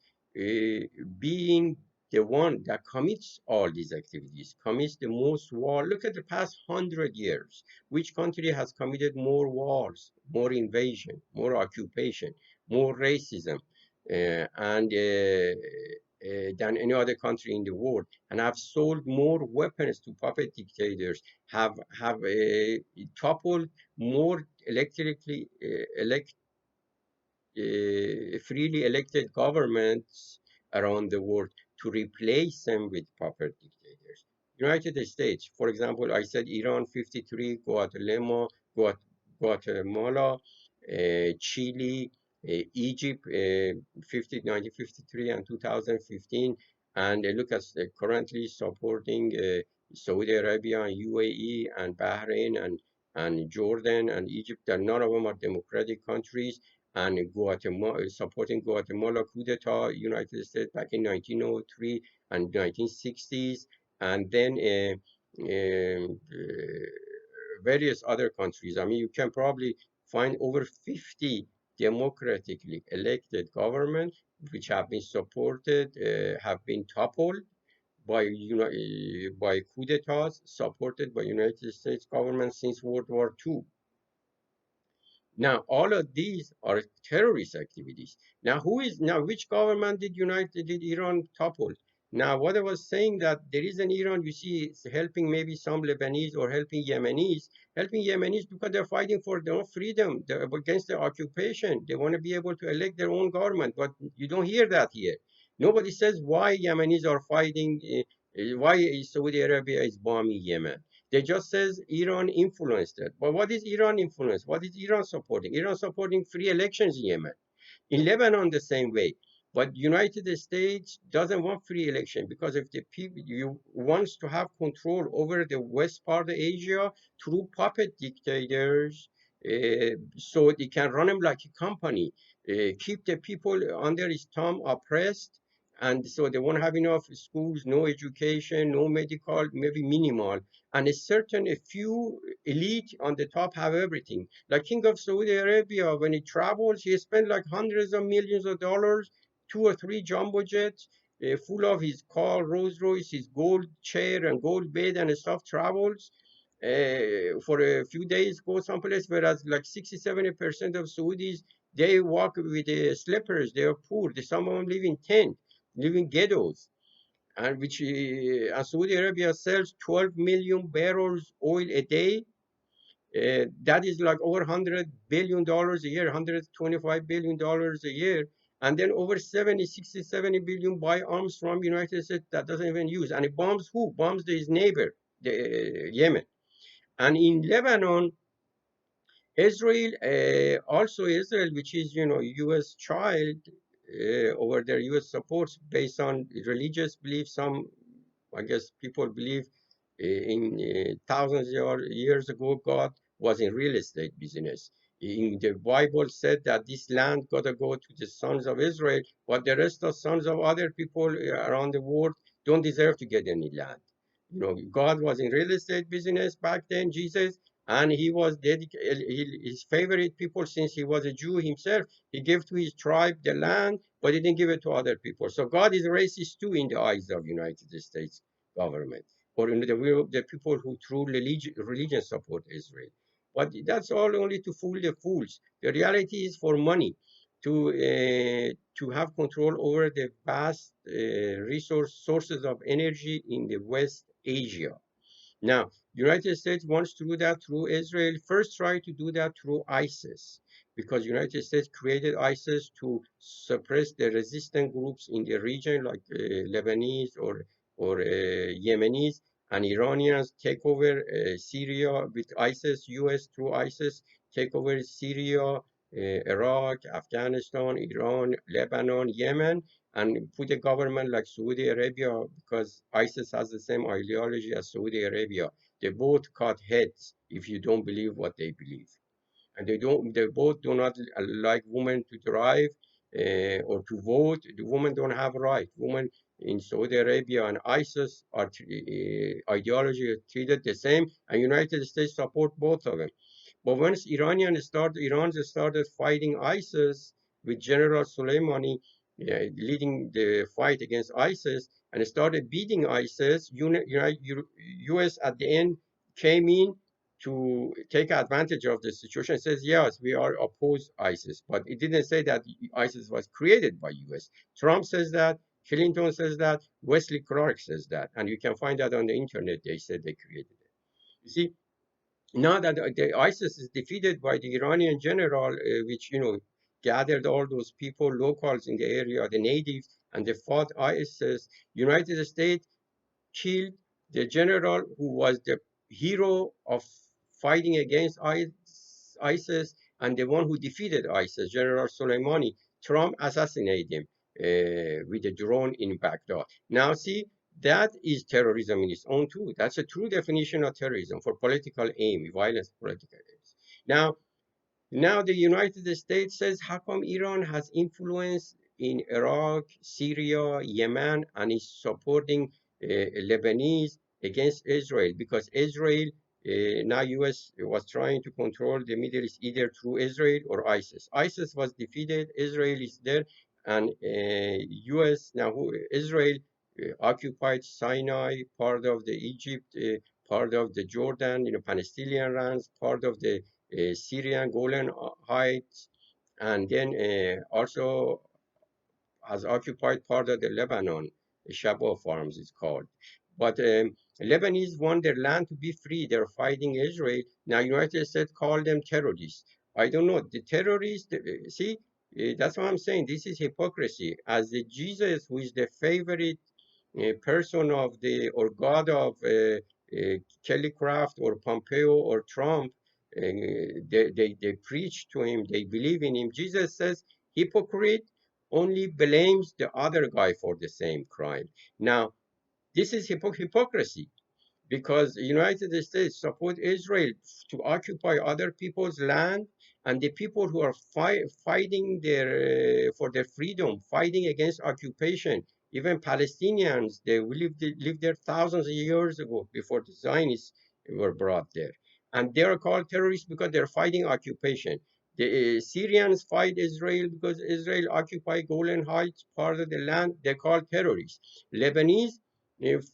being the one that commits all these activities, commits the most war. Look at the past 100 years. Which country has committed more wars, more invasion, more occupation, more racism, than any other country in the world, and have sold more weapons to puppet dictators, have toppled more freely elected governments around the world to replace them with puppet dictators. United States, for example, I said Iran 53, Guatemala, Chile, Egypt, 1953 and 2015, and look at currently supporting Saudi Arabia and UAE and Bahrain and Jordan and Egypt, that none of them are democratic countries, and Guatemala, supporting Guatemala coup d'etat, United States back in 1903 and 1960s, and then various other countries. I mean, you can probably find over 50 democratically elected governments which have been supported, have been toppled by coup d'etats supported by United States government since World War II. Now, all of these are terrorist activities. Now, which government did Iran topple? Now, what I was saying that there is an Iran, you see, it's helping maybe some Lebanese or helping Yemenis because they're fighting for their own freedom. They're against the occupation. They want to be able to elect their own government, but you don't hear that here. Nobody says why Yemenis are fighting, why Saudi Arabia is bombing Yemen. They just says Iran influenced it. But what is Iran influence? What is Iran supporting? Iran supporting free elections in Yemen. In Lebanon, the same way. But United States doesn't want free election because if the people you wants to have control over the west part of Asia through puppet dictators, so they can run them like a company, keep the people under his thumb oppressed, and so they won't have enough schools, no education, no medical, maybe minimal, and a few elite on the top have everything. Like King of Saudi Arabia, when he travels, he spends like hundreds of millions of dollars, two or three jumbo jets, full of his car, Rolls Royce, his gold chair and gold bed and stuff, travels for a few days, go someplace, whereas like 60, 70% of Saudis, they walk with slippers, they are poor, some of them live in tent, live in ghettos, and which Saudi Arabia sells 12 million barrels oil a day. That is like over $100 billion a year, $125 billion a year. And then over 70, 60, 70 billion buy arms from United States that doesn't even use. And it bombs who? Bombs his neighbor, Yemen. And in Lebanon, Israel, also Israel, which is, U.S. child, over their U.S. supports based on religious beliefs. Some, I guess, people believe in thousands of years ago, God was in real estate business. In the Bible said that this land gotta go to the sons of Israel, but the rest of sons of other people around the world don't deserve to get any land. God was in real estate business back then, Jesus, and he was dedicated. His favorite people, since he was a Jew himself, he gave to his tribe the land, but he didn't give it to other people. So God is racist too in the eyes of United States government, or in the will of the people who through religion support Israel. But that's all only to fool the fools. The reality is for money, to have control over the vast resource sources of energy in the West Asia. Now, United States wants to do that through Israel. First, try to do that through ISIS, because United States created ISIS to suppress the resistant groups in the region, like Lebanese or Yemenis and Iranians. Take over Syria with ISIS. U.S. through ISIS take over Syria, Iraq, Afghanistan, Iran, Lebanon, Yemen, and put a government like Saudi Arabia, because ISIS has the same ideology as Saudi Arabia. They both cut heads if you don't believe what they believe, and they both do not like women to drive or to vote. The women don't have right. Women in Saudi Arabia and ISIS are ideology are treated the same, and United States support both of them. But once Iran started fighting ISIS with General Soleimani leading the fight against ISIS and started beating ISIS, U.S. at the end came in to take advantage of the situation. It says, yes, we are opposed ISIS, but it didn't say that ISIS was created by U.S. Trump says that, Clinton says that, Wesley Clark says that, and you can find that on the internet. They said they created it. You see, now that the ISIS is defeated by the Iranian general, which gathered all those people, locals in the area, the natives, and they fought ISIS. United States killed the general who was the hero of fighting against ISIS and the one who defeated ISIS, General Soleimani. Trump assassinated him with a drone in Baghdad. Now, see, that is terrorism in its own too. That's a true definition of terrorism for political aim, violence, political aims. Now the United States says, how come Iran has influence in Iraq, Syria, Yemen, and is supporting Lebanese against Israel? Because Israel, now U.S. was trying to control the Middle East either through Israel or ISIS. ISIS was defeated, Israel is there, and U.S. now Israel occupied Sinai, part of the Egypt, part of the Jordan, Palestinian lands, part of the Syrian Golan Heights, and then also has occupied part of the Lebanon. Shabo Farms is called. But Lebanese want their land to be free. They're fighting Israel. Now, United States call them terrorists. I don't know. The terrorists, see, that's what I'm saying. This is hypocrisy. As the Jesus, who is the favorite person of the or God of Kelly Craft or Pompeo or Trump, they preach to him, they believe in him. Jesus says, hypocrite only blames the other guy for the same crime. Now, this is hypocrisy, because the United States support Israel to occupy other people's land, and the people who are fighting for their freedom, fighting against occupation, even Palestinians, they lived there thousands of years ago before the Zionists were brought there. And they are called terrorists because they're fighting occupation. The Syrians fight Israel because Israel occupy Golan Heights, part of the land. They're called terrorists. Lebanese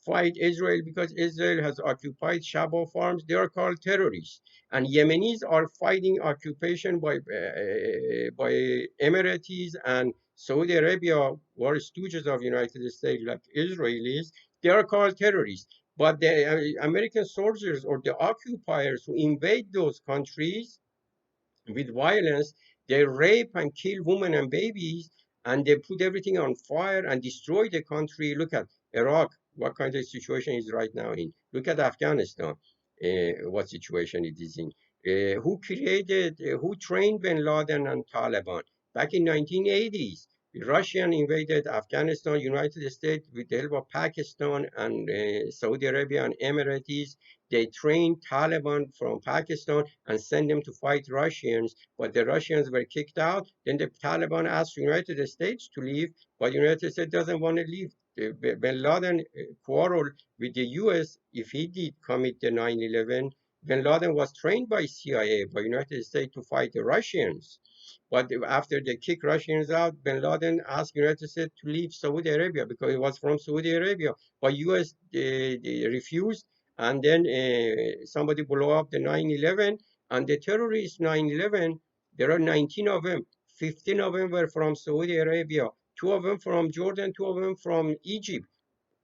fight Israel because Israel has occupied Shabo farms. They are called terrorists. And Yemenis are fighting occupation by Emiratis and Saudi Arabia, who are stooges of United States like Israelis. They are called terrorists. But the American soldiers or the occupiers who invade those countries with violence, they rape and kill women and babies, and they put everything on fire and destroy the country. Look at Iraq, what kind of situation is right now in. Look at Afghanistan, what situation it is in. Who trained Bin Laden and Taliban back in 1980s? Russian invaded Afghanistan, United States with the help of Pakistan and Saudi Arabia and Emirates. They trained Taliban from Pakistan and sent them to fight Russians, but the Russians were kicked out. Then the Taliban asked United States to leave, but United States doesn't want to leave. Bin Laden quarreled with the U.S. If he did commit the 9/11. Bin Laden was trained by CIA, by United States to fight the Russians. But after they kicked Russians out, Bin Laden asked United States to leave Saudi Arabia because he was from Saudi Arabia. But U.S. They refused, and then somebody blew up the 9/11, and the terrorists 9/11. There are 19 of them. 15 of them were from Saudi Arabia, two of them from Jordan, two of them from Egypt,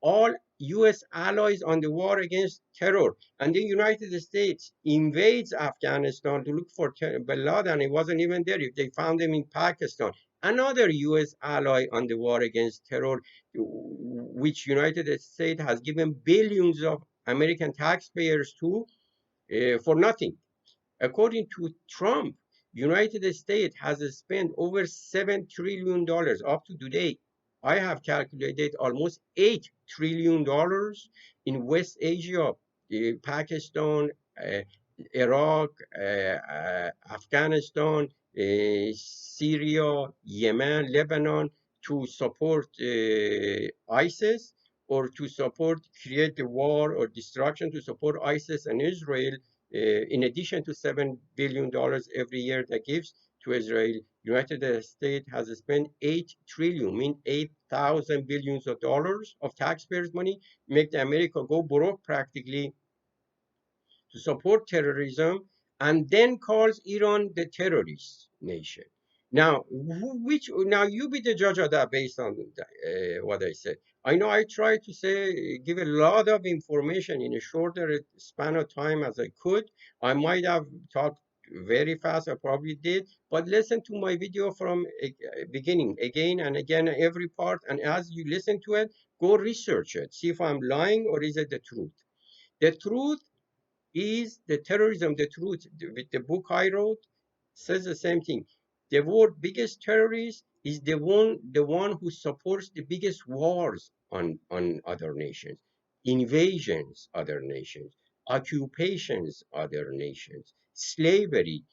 all US allies on the war against terror. And the United States invades Afghanistan to look for Bin Laden. He wasn't even there. They found him in Pakistan. Another US ally on the war against terror, which United States has given billions of American taxpayers to for nothing. According to Trump, United States has spent over $7 trillion up to today. I have calculated almost $8 trillion in West Asia, Pakistan, uh, Iraq, Afghanistan, Syria, Yemen, Lebanon, to support ISIS or to support, create the war or destruction to support ISIS and Israel, in addition to $7 billion every year that gives to Israel. United States has spent 8 trillion, mean 8,000 billions of dollars of taxpayers' money, make America go broke practically to support terrorism, and then calls Iran the terrorist nation. Now, which now you be the judge of that based on what I said. I know I tried to say give a lot of information in a shorter span of time as I could. I might have talked very fast. I probably did, but listen to my video from beginning again and again every part, and as you listen to it, go research it, see if I'm lying or is it the truth. The truth is the terrorism the truth? With the book I wrote, says the same thing. The world biggest terrorist is the one who supports the biggest wars on other nations, invasions other nations, occupations other nations, slavery,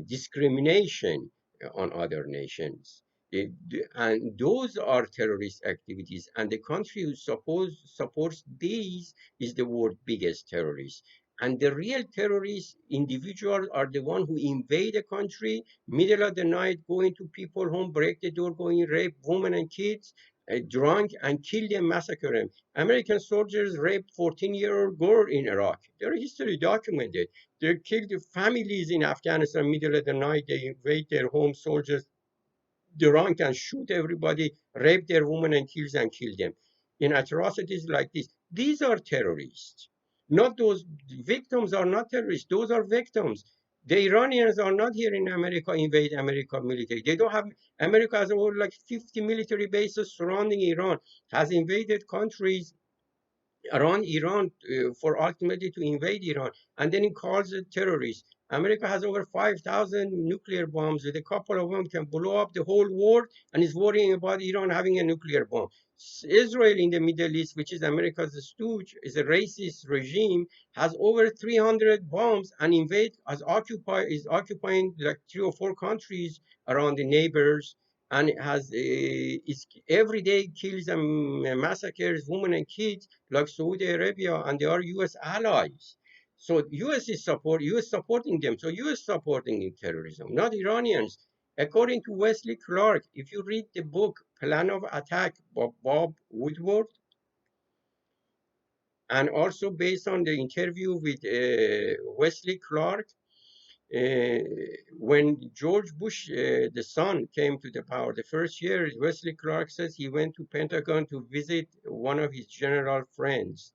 discrimination on other nations. And those are terrorist activities, and the country who supports these is the world's biggest terrorist. And the real terrorists, individuals, are the ones who invade a country, middle of the night, go into people's home, break the door, go in, rape women and kids, drunk, and kill them, massacre them. American soldiers raped 14-year-old girl in Iraq. Their history documented. They killed families in Afghanistan, middle of the night. They invade their home, soldiers drunk and shoot everybody, rape their women and kill them. In atrocities like this, these are terrorists. Not those victims are not terrorists. Those are victims. The Iranians are not here in America, invade America military. They don't have, America has over like 50 military bases surrounding Iran, has invaded countries around Iran for ultimately to invade Iran, and then it calls it terrorists. America has over 5,000 nuclear bombs. With a couple of them can blow up the whole world, and is worrying about Iran having a nuclear bomb. Israel in the Middle East, which is America's stooge, is a racist regime, has over 300 bombs and is occupying like 3 or 4 countries around the neighbors, and is every day kills and massacres women and kids like Saudi Arabia, and they are U.S. allies. So U.S. supporting them. So U.S. supporting terrorism, not Iranians. According to Wesley Clark, if you read the book Plan of Attack by Bob Woodward, and also based on the interview with Wesley Clark, uh, when George Bush, the son, came to the power, the first year, Wesley Clark says he went to Pentagon to visit one of his general friends.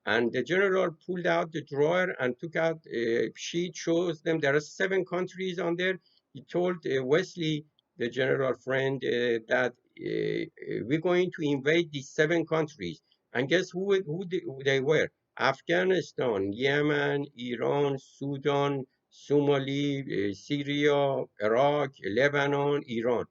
And the general pulled out the drawer and took out a sheet, shows them there are 7 countries on there. He told Wesley, the general friend, that we're going to invade these 7 countries. And guess who they were? Afghanistan, Yemen, Iran, Sudan, Somali, Syria, Iraq, Lebanon, Iran.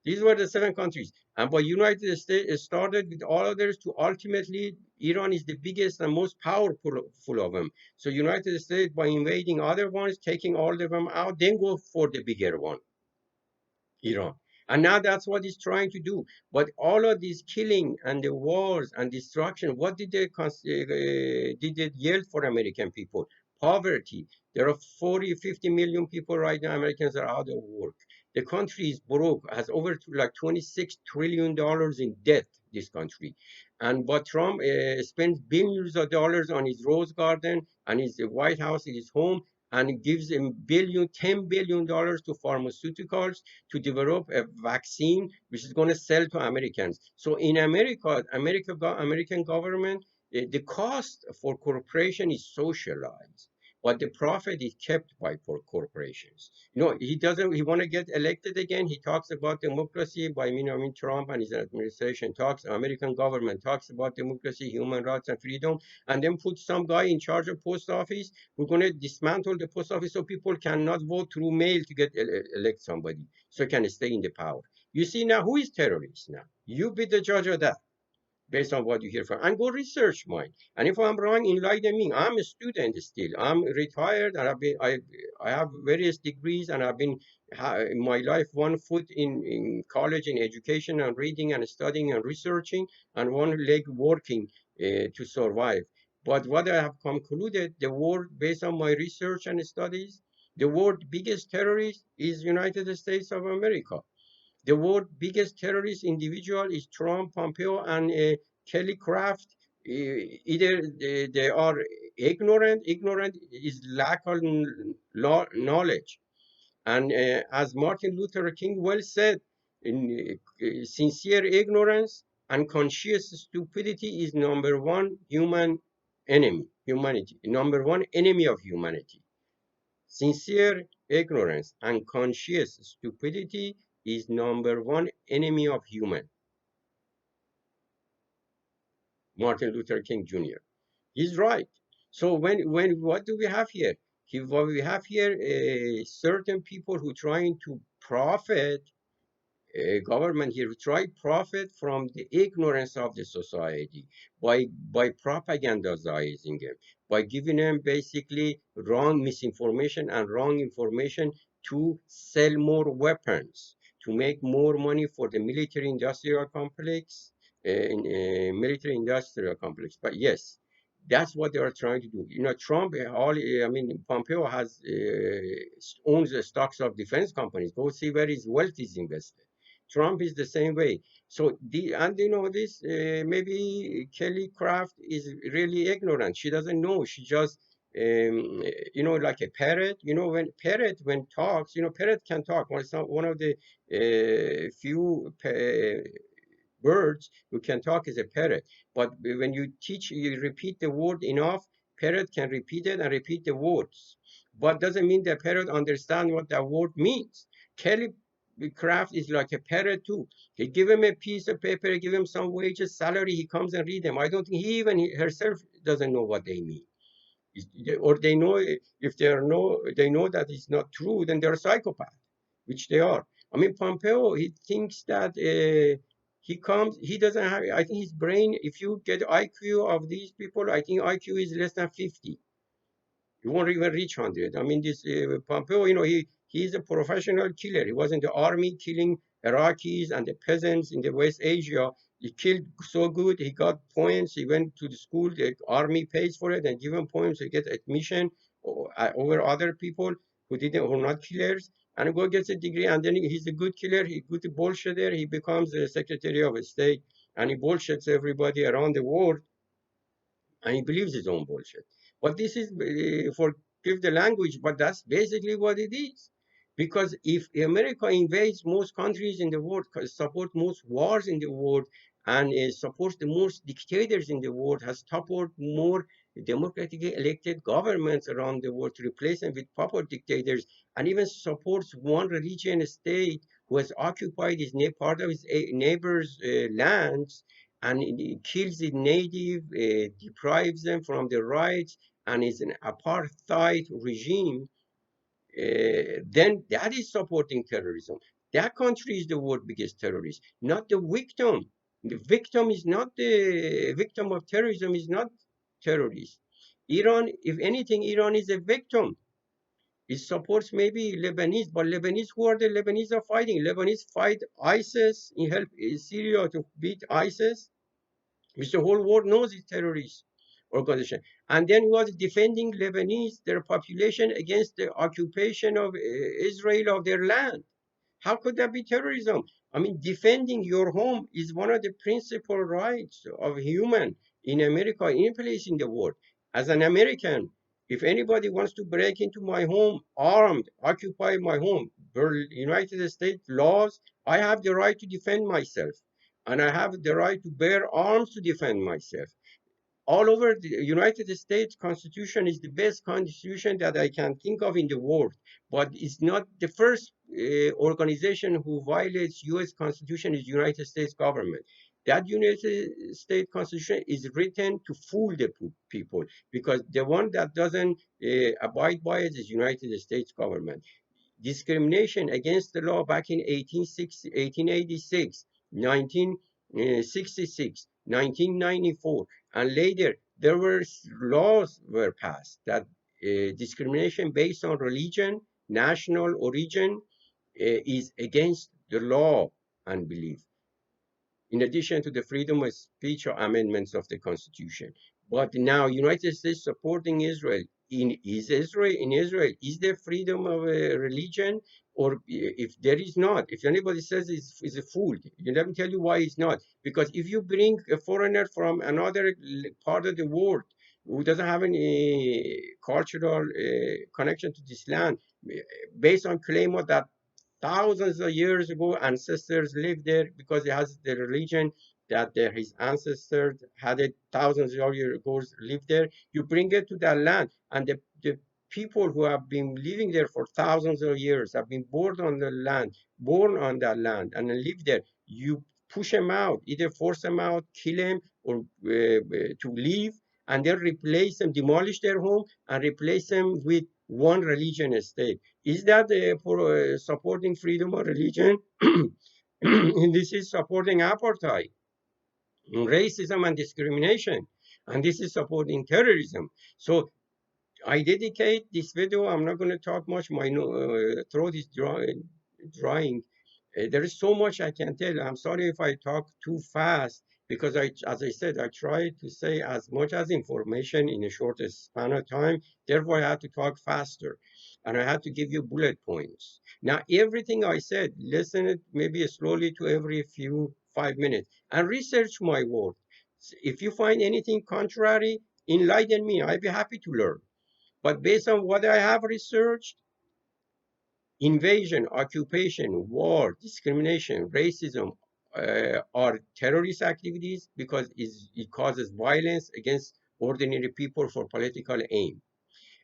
These were the seven countries. And but United States started with all others to ultimately Iran is the biggest and most powerful full of them. So United States by invading other ones, taking all of them out, then go for the bigger one. Iran. And now that's what he's trying to do. But all of this killing and the wars and destruction, what did it yield for American people? Poverty. There are 40, 50 million people right now, Americans are out of work. The country is broke, has over to like $26 trillion in debt, this country. And but Trump spends billions of dollars on his rose garden and his White House, his home, and gives him $10 billion to pharmaceuticals to develop a vaccine which is going to sell to Americans. So in America, American government, the cost for corporation is socialized, but the profit is kept by corporations. He doesn't. He want to get elected again. He talks about democracy. Trump and his administration talks. American government talks about democracy, human rights, and freedom, and then put some guy in charge of post office. We're going to dismantle the post office so people cannot vote through mail to get elect somebody, so can stay in the power. You see now who is terrorist now? You be the judge of that based on what you hear from, and go research mine. And if I'm wrong, enlighten me. I'm a student still. I'm retired, and I have various degrees, and I've been in my life one foot in college in education and reading and studying and researching, and one leg working to survive. But what I have concluded, the world based on my research and studies, the world biggest terrorist is United States of America. The world's biggest terrorist individual is Trump, Pompeo, and Kelly Craft. Either they are ignorant. Ignorant is lack of knowledge. And as Martin Luther King well said, sincere ignorance and conscious stupidity is number one humanity, number one enemy of humanity. Sincere ignorance and conscious stupidity is number one enemy of human. Martin Luther King Jr. He's right. So when what do we have here? What we have here, certain people who trying to profit government here try profit from the ignorance of the society by propagandizing them, by giving them basically wrong misinformation and wrong information to sell more weapons, to make more money for the military industrial complex, military industrial complex. But yes, that's what they are trying to do. Trump, Pompeo has owns the stocks of defense companies. Go see where his wealth is invested. Trump is the same way. So this maybe Kelly Craft is really ignorant. She doesn't know. She just like a parrot. When parrot when talks, parrot can talk. Well, it's not one of the few birds who can talk is a parrot. But when you repeat the word enough, parrot can repeat it and repeat the words. But doesn't mean the parrot understand what that word means. Kelly Craft is like a parrot too. They give him a piece of paper, give him some wages, salary, he comes and read them. I don't think he even herself doesn't know what they mean. Or they know if they know that it's not true, then they're psychopaths, which they are. I mean, Pompeo, he thinks that he doesn't have, I think his brain, if you get IQ of these people, I think IQ is less than 50. He won't even reach 100. I mean, this Pompeo, he's a professional killer. He was in the army killing Iraqis and the peasants in the West Asia. He killed so good, he got points. He went to the school, the army pays for it and give him points to get admission over other people who are not killers. And go gets a degree, and then he's a good killer. He good bullshitter. He becomes the Secretary of State, and he bullshits everybody around the world, and he believes his own bullshit. But this is, forgive the language, but that's basically what it is. Because if America invades most countries in the world, support most wars in the world, and supports the most dictators in the world, has support more democratically elected governments around the world to replace them with proper dictators, and even supports one religion state who has occupied his part of his neighbors' lands, and it kills the native, deprives them from their rights, and is an apartheid regime, then that is supporting terrorism. That country is the world biggest terrorist, not the victim. The victim is not the victim of terrorism is not terrorist. Iran, if anything, Iran is a victim. It supports maybe Lebanese, but Lebanese, who are the Lebanese are fighting? Lebanese fight ISIS, in help Syria to beat ISIS, which the whole world knows is terrorist organization. And then was defending Lebanese, their population against the occupation of Israel of their land. How could that be terrorism? I mean, defending your home is one of the principal rights of human in America, any place in the world. As an American, if anybody wants to break into my home armed, occupy my home, United States laws, I have the right to defend myself. And I have the right to bear arms to defend myself. All over the United States Constitution is the best constitution that I can think of in the world, but it's not the first organization who violates U.S. Constitution is United States government. That United States Constitution is written to fool the people because the one that doesn't abide by it is United States government. Discrimination against the law back in 1886, 1966, 1994, and later there were laws were passed that discrimination based on religion, national origin is against the law and belief, in addition to the freedom of speech or amendments of the Constitution. But now, United States supporting Israel. In Israel is there freedom of religion, or if there is not? If anybody says it's a fool, let me tell you why it's not. Because if you bring a foreigner from another part of the world who doesn't have any cultural connection to this land, based on claim of that thousands of years ago ancestors lived there because he has the religion that his ancestors had it thousands of years ago lived there. You bring it to that land, and the people who have been living there for thousands of years have been born on that land and live there. You push them out, either force them out, kill them, or to leave, and then replace them, demolish their home, and replace them with one religion state. Is that for supporting freedom of religion? This is supporting apartheid, racism, and discrimination. And this is supporting terrorism. So I dedicate this video. I'm not going to talk much. My throat is drying. There is so much I can tell. I'm sorry if I talk too fast because as I said, I try to say as much as information in a short span of time. Therefore, I had to talk faster, and I had to give you bullet points. Now, everything I said, listen it maybe slowly to every few 5 minutes and research my work. If you find anything contrary, enlighten me. I'd be happy to learn. But based on what I have researched, invasion, occupation, war, discrimination, racism are terrorist activities because it causes violence against ordinary people for political aim.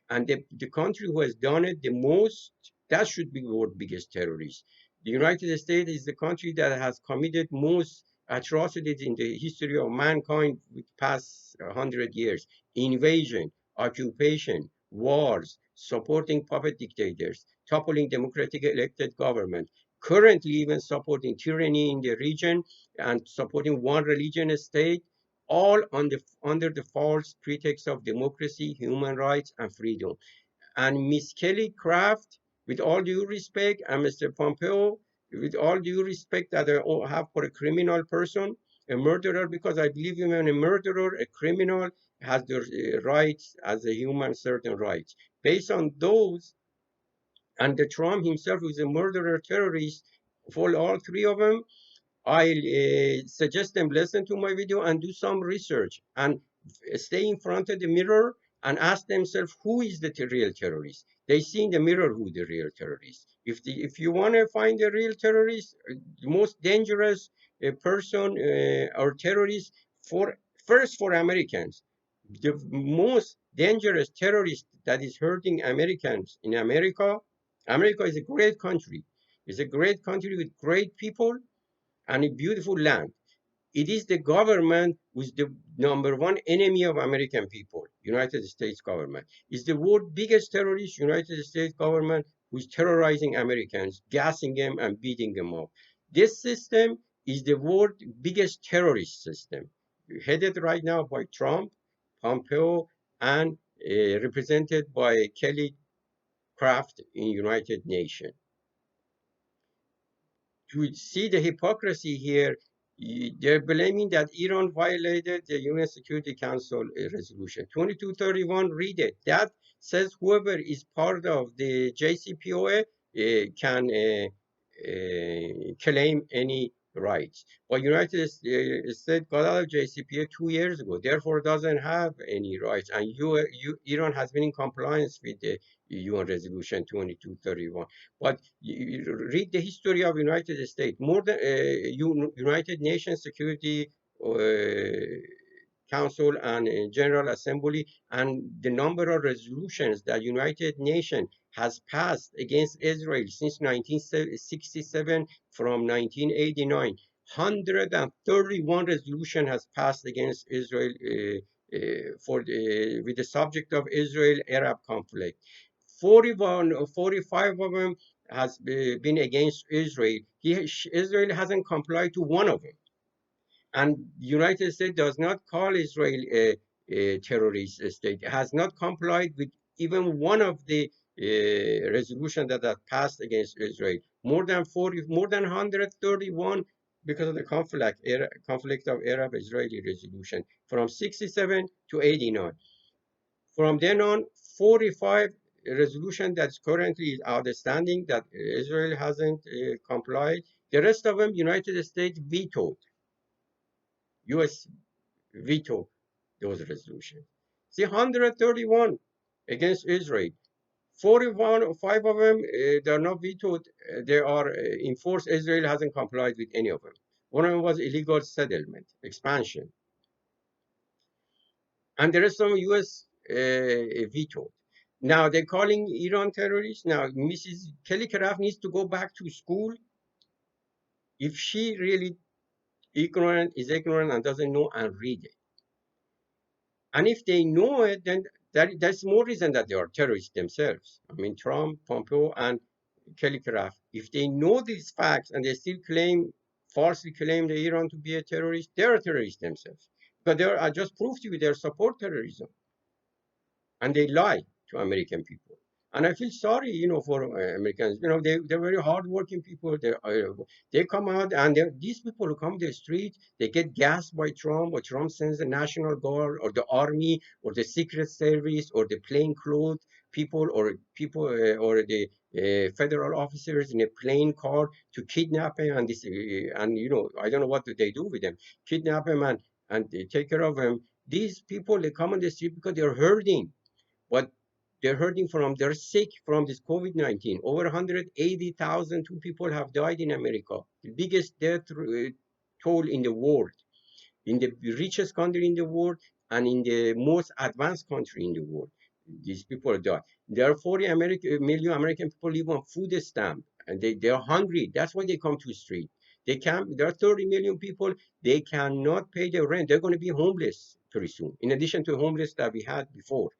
And the country who has done it the most, that should be the world's biggest terrorist. The United States is the country that has committed most atrocities in the history of mankind with past 100 years. Invasion, occupation, wars, supporting puppet dictators, toppling democratic elected government, currently even supporting tyranny in the region and supporting one religion state, all under the false pretext of democracy, human rights, and freedom. And Miss Kelly Craft, with all due respect, and Mr. Pompeo, with all due respect that I have for a criminal person, a murderer, because I believe even a murderer, a criminal, has the rights as a human, certain rights. Based on those, and the Trump himself, who is a murderer, terrorist, for all three of them, I suggest them listen to my video and do some research and stay in front of the mirror and ask themselves who is the real terrorist. They see in the mirror who the real terrorist. If you want to find the real terrorist, the most dangerous person or terrorist for first for Americans, the most dangerous terrorist that is hurting Americans in America. America is a great country. It's a great country with great people and a beautiful land. It is the government who is the number one enemy of American people, United States government. It's the world's biggest terrorist, United States government, who's terrorizing Americans, gassing them and beating them up. This system is the world's biggest terrorist system, headed right now by Trump, Pompeo, and represented by Kelly Craft in United Nations. To see the hypocrisy here, they're blaming that Iran violated the UN Security Council resolution 2231. Read it. That says whoever is part of the JCPOA can claim any rights. But United States got out of JCPOA 2 years ago, therefore doesn't have any rights. And Iran has been in compliance with the UN resolution 2231. But you read the history of United States. More than United Nations Security Council and General Assembly, and the number of resolutions that United Nations has passed against Israel since 1967 from 1989. 131 resolution has passed against Israel with the subject of Israel-Arab conflict. 45 of them has been against Israel. Israel hasn't complied to one of them. And the United States does not call Israel a terrorist state. It has not complied with even one of the resolutions that are passed against Israel. More than 131 because of the conflict of Arab-Israeli resolution from 67 to 89. From then on, 45 resolution that's currently outstanding that Israel hasn't complied. The rest of them, United States vetoed. U.S. vetoed those resolutions. See, 131 against Israel. 41, five of them, they're not vetoed. They are enforced. Israel hasn't complied with any of them. One of them was illegal settlement, expansion. And the rest of them, U.S. Vetoed. Now they're calling Iran terrorists. Now Mrs. Kelly Karaf needs to go back to school. If she really is ignorant and doesn't know and read it. And if they know it, then that's more reason that they are terrorists themselves. I mean, Trump, Pompeo, and Kelly Karaf. If they know these facts and they still falsely claim the Iran to be a terrorist, they're terrorists themselves. But I just proved to you they support terrorism. And they lie to American people. And I feel sorry, for Americans. They're very hardworking people. They come out, and these people who come to the street, they get gassed by Trump, or Trump sends the National Guard, or the Army, or the Secret Service, or the plainclothes people, or the federal officers in a plane car to kidnap him, and I don't know what do they do with them, kidnap him and they take care of him. These people, they come on the street because they're hurting. But they're sick from this COVID-19. Over 180,000 people have died in America, the biggest death toll in the world, in the richest country in the world, and in the most advanced country in the world. These people die. There are 40 million American people live on food stamp, and they're hungry. That's why they come to the street. There are 30 million people, they cannot pay their rent. They're going to be homeless pretty soon, in addition to homeless that we had before.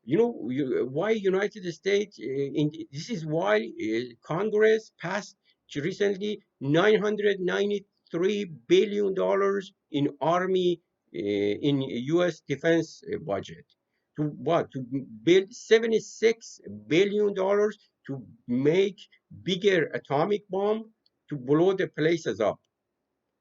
Why United States? This is why Congress passed recently $993 billion in Army in U.S. defense budget. To what? To build $76 billion to make bigger atomic bomb to blow the places up.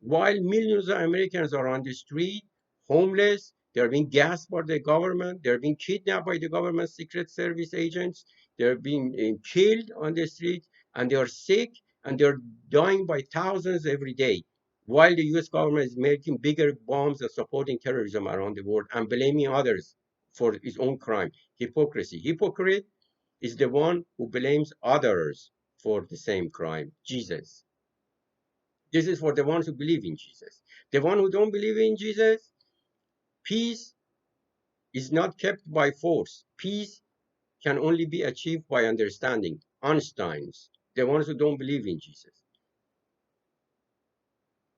While millions of Americans are on the street, homeless, they're being gassed by the government, they're being kidnapped by the government secret service agents, they're being killed on the street, and they're sick, and they're dying by thousands every day. While the US government is making bigger bombs and supporting terrorism around the world and blaming others for its own crime. Hypocrisy. Hypocrite is the one who blames others for the same crime. Jesus. This is for the ones who believe in Jesus. The one who don't believe in Jesus, peace is not kept by force. Peace can only be achieved by understanding. Einstein's, the ones who don't believe in Jesus.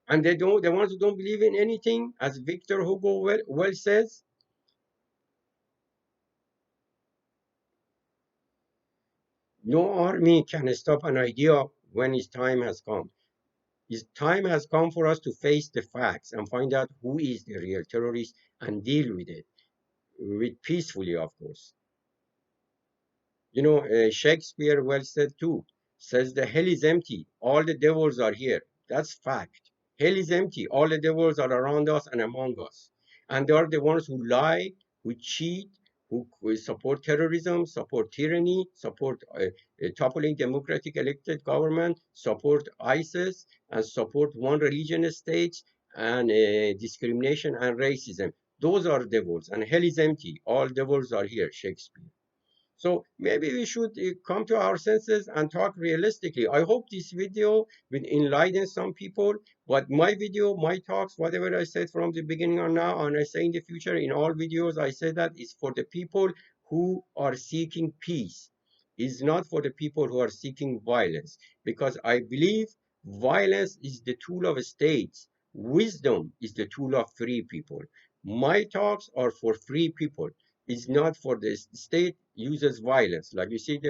And the ones who don't believe in anything, as Victor Hugo well says, No army can stop an idea when its time has come. Its time has come for us to face the facts and find out who is the real terrorist and deal with it, with peacefully, of course. Shakespeare well said too, says the hell is empty, all the devils are here. That's fact. Hell is empty, all the devils are around us and among us. And they are the ones who lie, who cheat, who support terrorism, support tyranny, support toppling democratic elected government, support ISIS, and support one religion states and discrimination and racism. Those are devils, and hell is empty. All devils are here, Shakespeare. So maybe we should come to our senses and talk realistically. I hope this video will enlighten some people. But my video, my talks, whatever I said from the beginning or now, and I say in the future in all videos, I say that is for the people who are seeking peace. Is not for the people who are seeking violence. Because I believe violence is the tool of states. Wisdom is the tool of free people. My talks are for free people. Is not for the state uses violence. Like you see,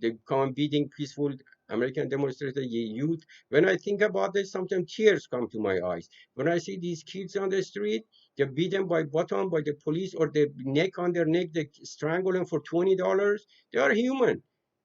they come beating peaceful American demonstrators, youth. When I think about this, sometimes tears come to my eyes. When I see these kids on the street, they're beaten by bottom by the police or the neck on their neck, they strangle them for $20. They are human.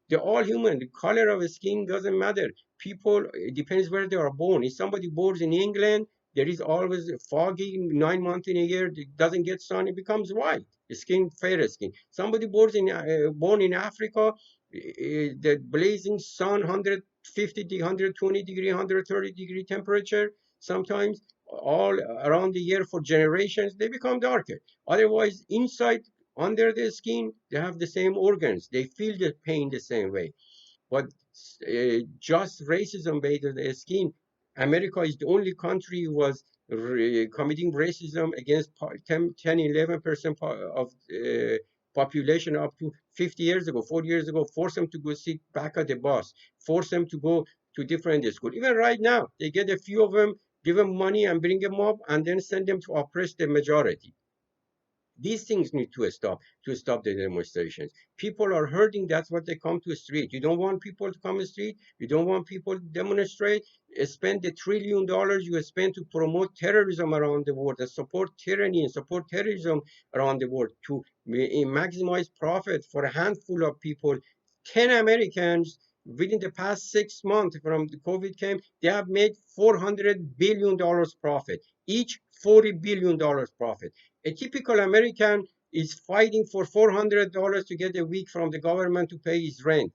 They're all human. The color of the skin doesn't matter. People, it depends where they are born. If somebody born in England, there is always foggy 9 months in a year. It doesn't get sun. It becomes white skin, fair skin. Somebody born in Africa, the blazing sun, 150, 120 degree, 130-degree temperature, sometimes all around the year for generations, they become darker. Otherwise, inside, under the skin, they have the same organs. They feel the pain the same way. But just racism based on the skin. America is the only country who was committing racism against 10, 11% of population up to 50 years ago, 40 years ago, force them to go sit back at the bus, force them to go to different schools. Even right now, they get a few of them, give them money and bring them up, and then send them to oppress the majority. These things need to stop the demonstrations. People are hurting. That's what they come to the street. You don't want people to come to the street. You don't want people to demonstrate. Spend the $1 trillion you spend to promote terrorism around the world and support tyranny and support terrorism around the world to maximize profit for a handful of people. 10 Americans within the past 6 months from the COVID came, they have made $400 billion profit. Each $40 billion profit. A typical American is fighting for $400 to get a week from the government to pay his rent,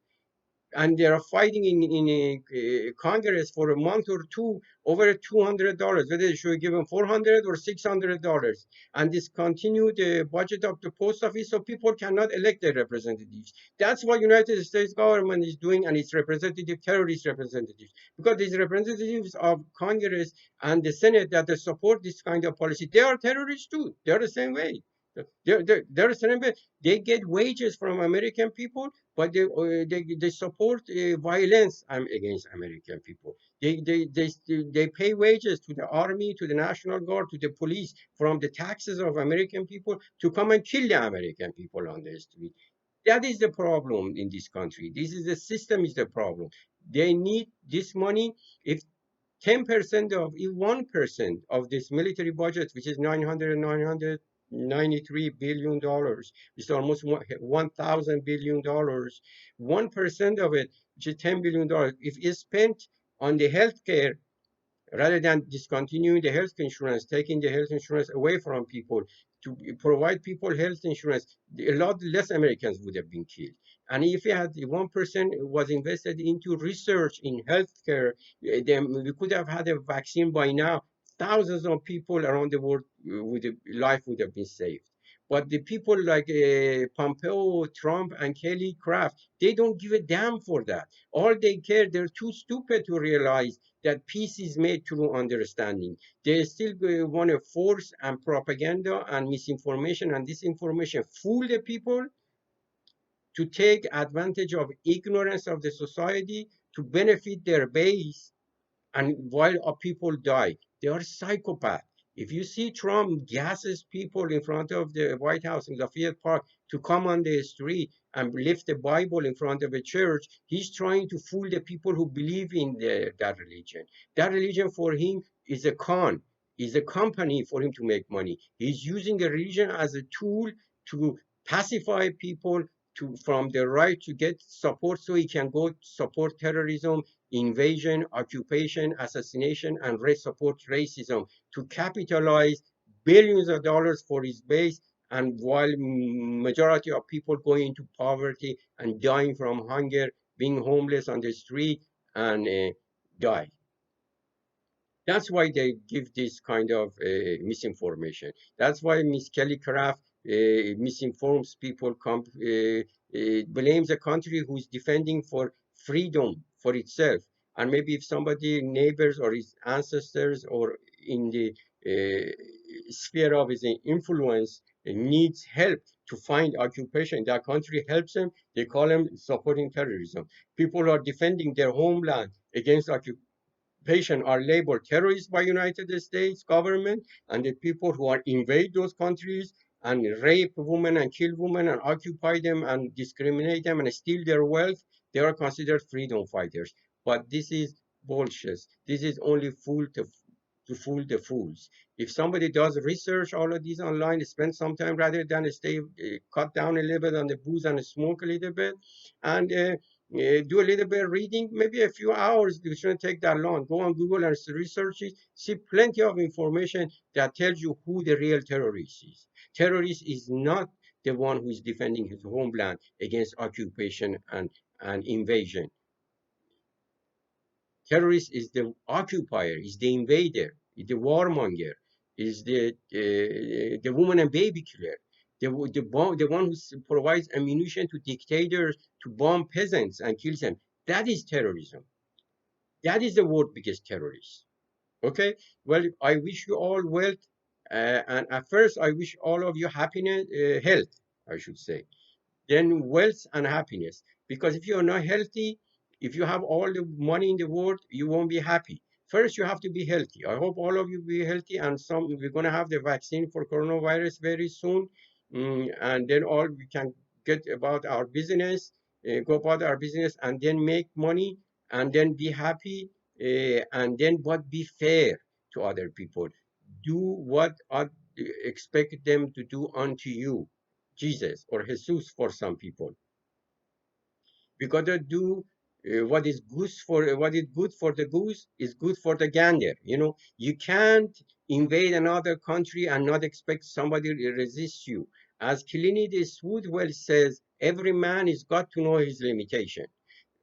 and they are fighting in a Congress for a month or two over $200, whether they should give them $400 or $600, and discontinue the budget of the post office so people cannot elect their representatives. That's what United States government is doing, and its representative terrorist representatives, because these representatives of Congress and the Senate that they support this kind of policy, they are terrorists too. They are the same way. They're the same way. They get wages from American people, but they support violence against American people. They pay wages to the army, to the National Guard, to the police from the taxes of American people to come and kill the American people on the street. That is the problem in this country. This is the system is the problem. They need this money. If 10% of, if 1% of this military budget, which is 993 billion dollars, which is almost 1,000 billion dollars, 1% of it, which is $10 billion, if it's spent on the healthcare rather than discontinuing the health insurance, taking the health insurance away from people to provide people health insurance, a lot less Americans would have been killed. And if we had 1% was invested into research in healthcare, then we could have had a vaccine by now. Thousands of people around the world would have, life would have been saved. But the people like Pompeo, Trump, and Kelly Craft, they don't give a damn for that. All they care, they're too stupid to realize that peace is made through understanding. They still want to force and propaganda and misinformation and disinformation fool the people to take advantage of ignorance of the society to benefit their base, and while people die, they are psychopaths. If you see Trump gasses people in front of the White House in Lafayette Park to come on the street, and left the Bible in front of a church, he's trying to fool the people who believe in that religion. That religion for him is a con, is a company for him to make money. He's using a religion as a tool to pacify people from the right to get support so he can go support terrorism, invasion, occupation, assassination, and support racism to capitalize billions of dollars for his base. And while majority of people going into poverty and dying from hunger, being homeless on the street, and die. That's why they give this kind of misinformation. That's why Miss Kelly Craft misinforms people, blames a country who is defending for freedom for itself. And maybe if somebody, neighbors or his ancestors or in the sphere of his influence needs help to find occupation, that country helps them, they call them supporting terrorism. People are defending their homeland against occupation patient are labeled terrorists by United States government, and the people who are invade those countries and rape women and kill women and occupy them and discriminate them and steal their wealth, they are considered freedom fighters. But this is bullshit. This is only fool to fool the fools. If somebody does research all of these online, spend some time rather than stay cut down a little bit on the booze and smoke a little bit, and do a little bit of reading, maybe a few hours. It shouldn't take that long. Go on Google and research it. See plenty of information that tells you who the real terrorist is. Terrorist is not the one who is defending his homeland against occupation and invasion. Terrorist is the occupier, is the invader, is the warmonger, is the woman and baby killer, the one who provides ammunition to dictators to bomb peasants and kill them. That is terrorism. That is the world's biggest terrorist. Okay. Well, I wish you all wealth, and at first I wish all of you happiness, health, I should say, then wealth and happiness. Because if you're not healthy, if you have all the money in the world, you won't be happy. First, you have to be healthy. I hope all of you be healthy, and we're going to have the vaccine for coronavirus very soon, and then all we can get about our business, go about our business, and then make money, and then be happy, and then but be fair to other people. Do what expect them to do unto you. Jesus or Jesus for some people. We gotta do what is good for what is good for the goose is good for the gander. You know, you can't invade another country and not expect somebody to resist you. As Clinides Woodwell says, every man is got to know his limitation.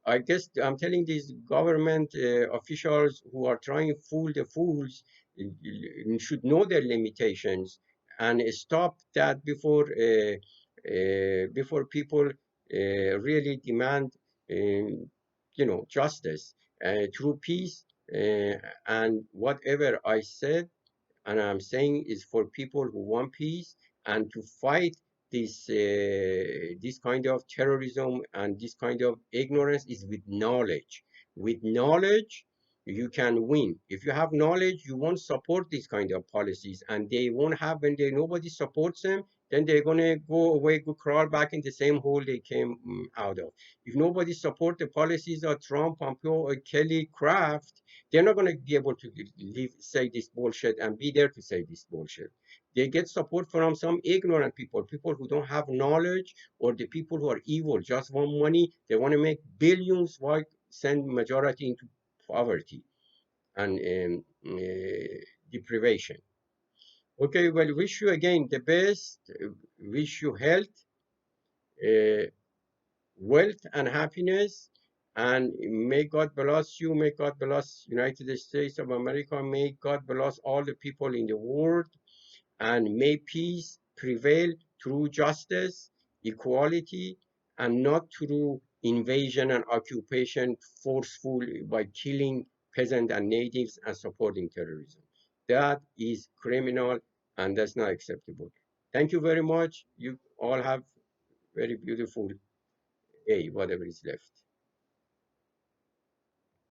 I guess I'm telling these government officials who are trying to fool the fools should know their limitations and stop that before people really demand, justice through peace. And whatever I said and I'm saying is for people who want peace and to fight this kind of terrorism and this kind of ignorance is with knowledge. With knowledge, you can win. If you have knowledge, you won't support these kind of policies, and they won't have when they nobody supports them. Then they're gonna go away, go crawl back in the same hole they came out of. If nobody support the policies of Trump, Pompeo, or Kelly Craft, they're not going to be able to say this bullshit and be there to say this bullshit. They get support from some ignorant people, people who don't have knowledge, or the people who are evil, just want money. They want to make billions while send majority into poverty and deprivation. Okay, well, wish you again the best. Wish you health, uh, wealth, and happiness. And may God bless you. May God bless United States of America. May God bless all the people in the world. And may peace prevail through justice, equality, and not through invasion and occupation forceful by killing peasants and natives and supporting terrorism. That is criminal and that's not acceptable. Thank you very much. You all have very beautiful day, whatever is left.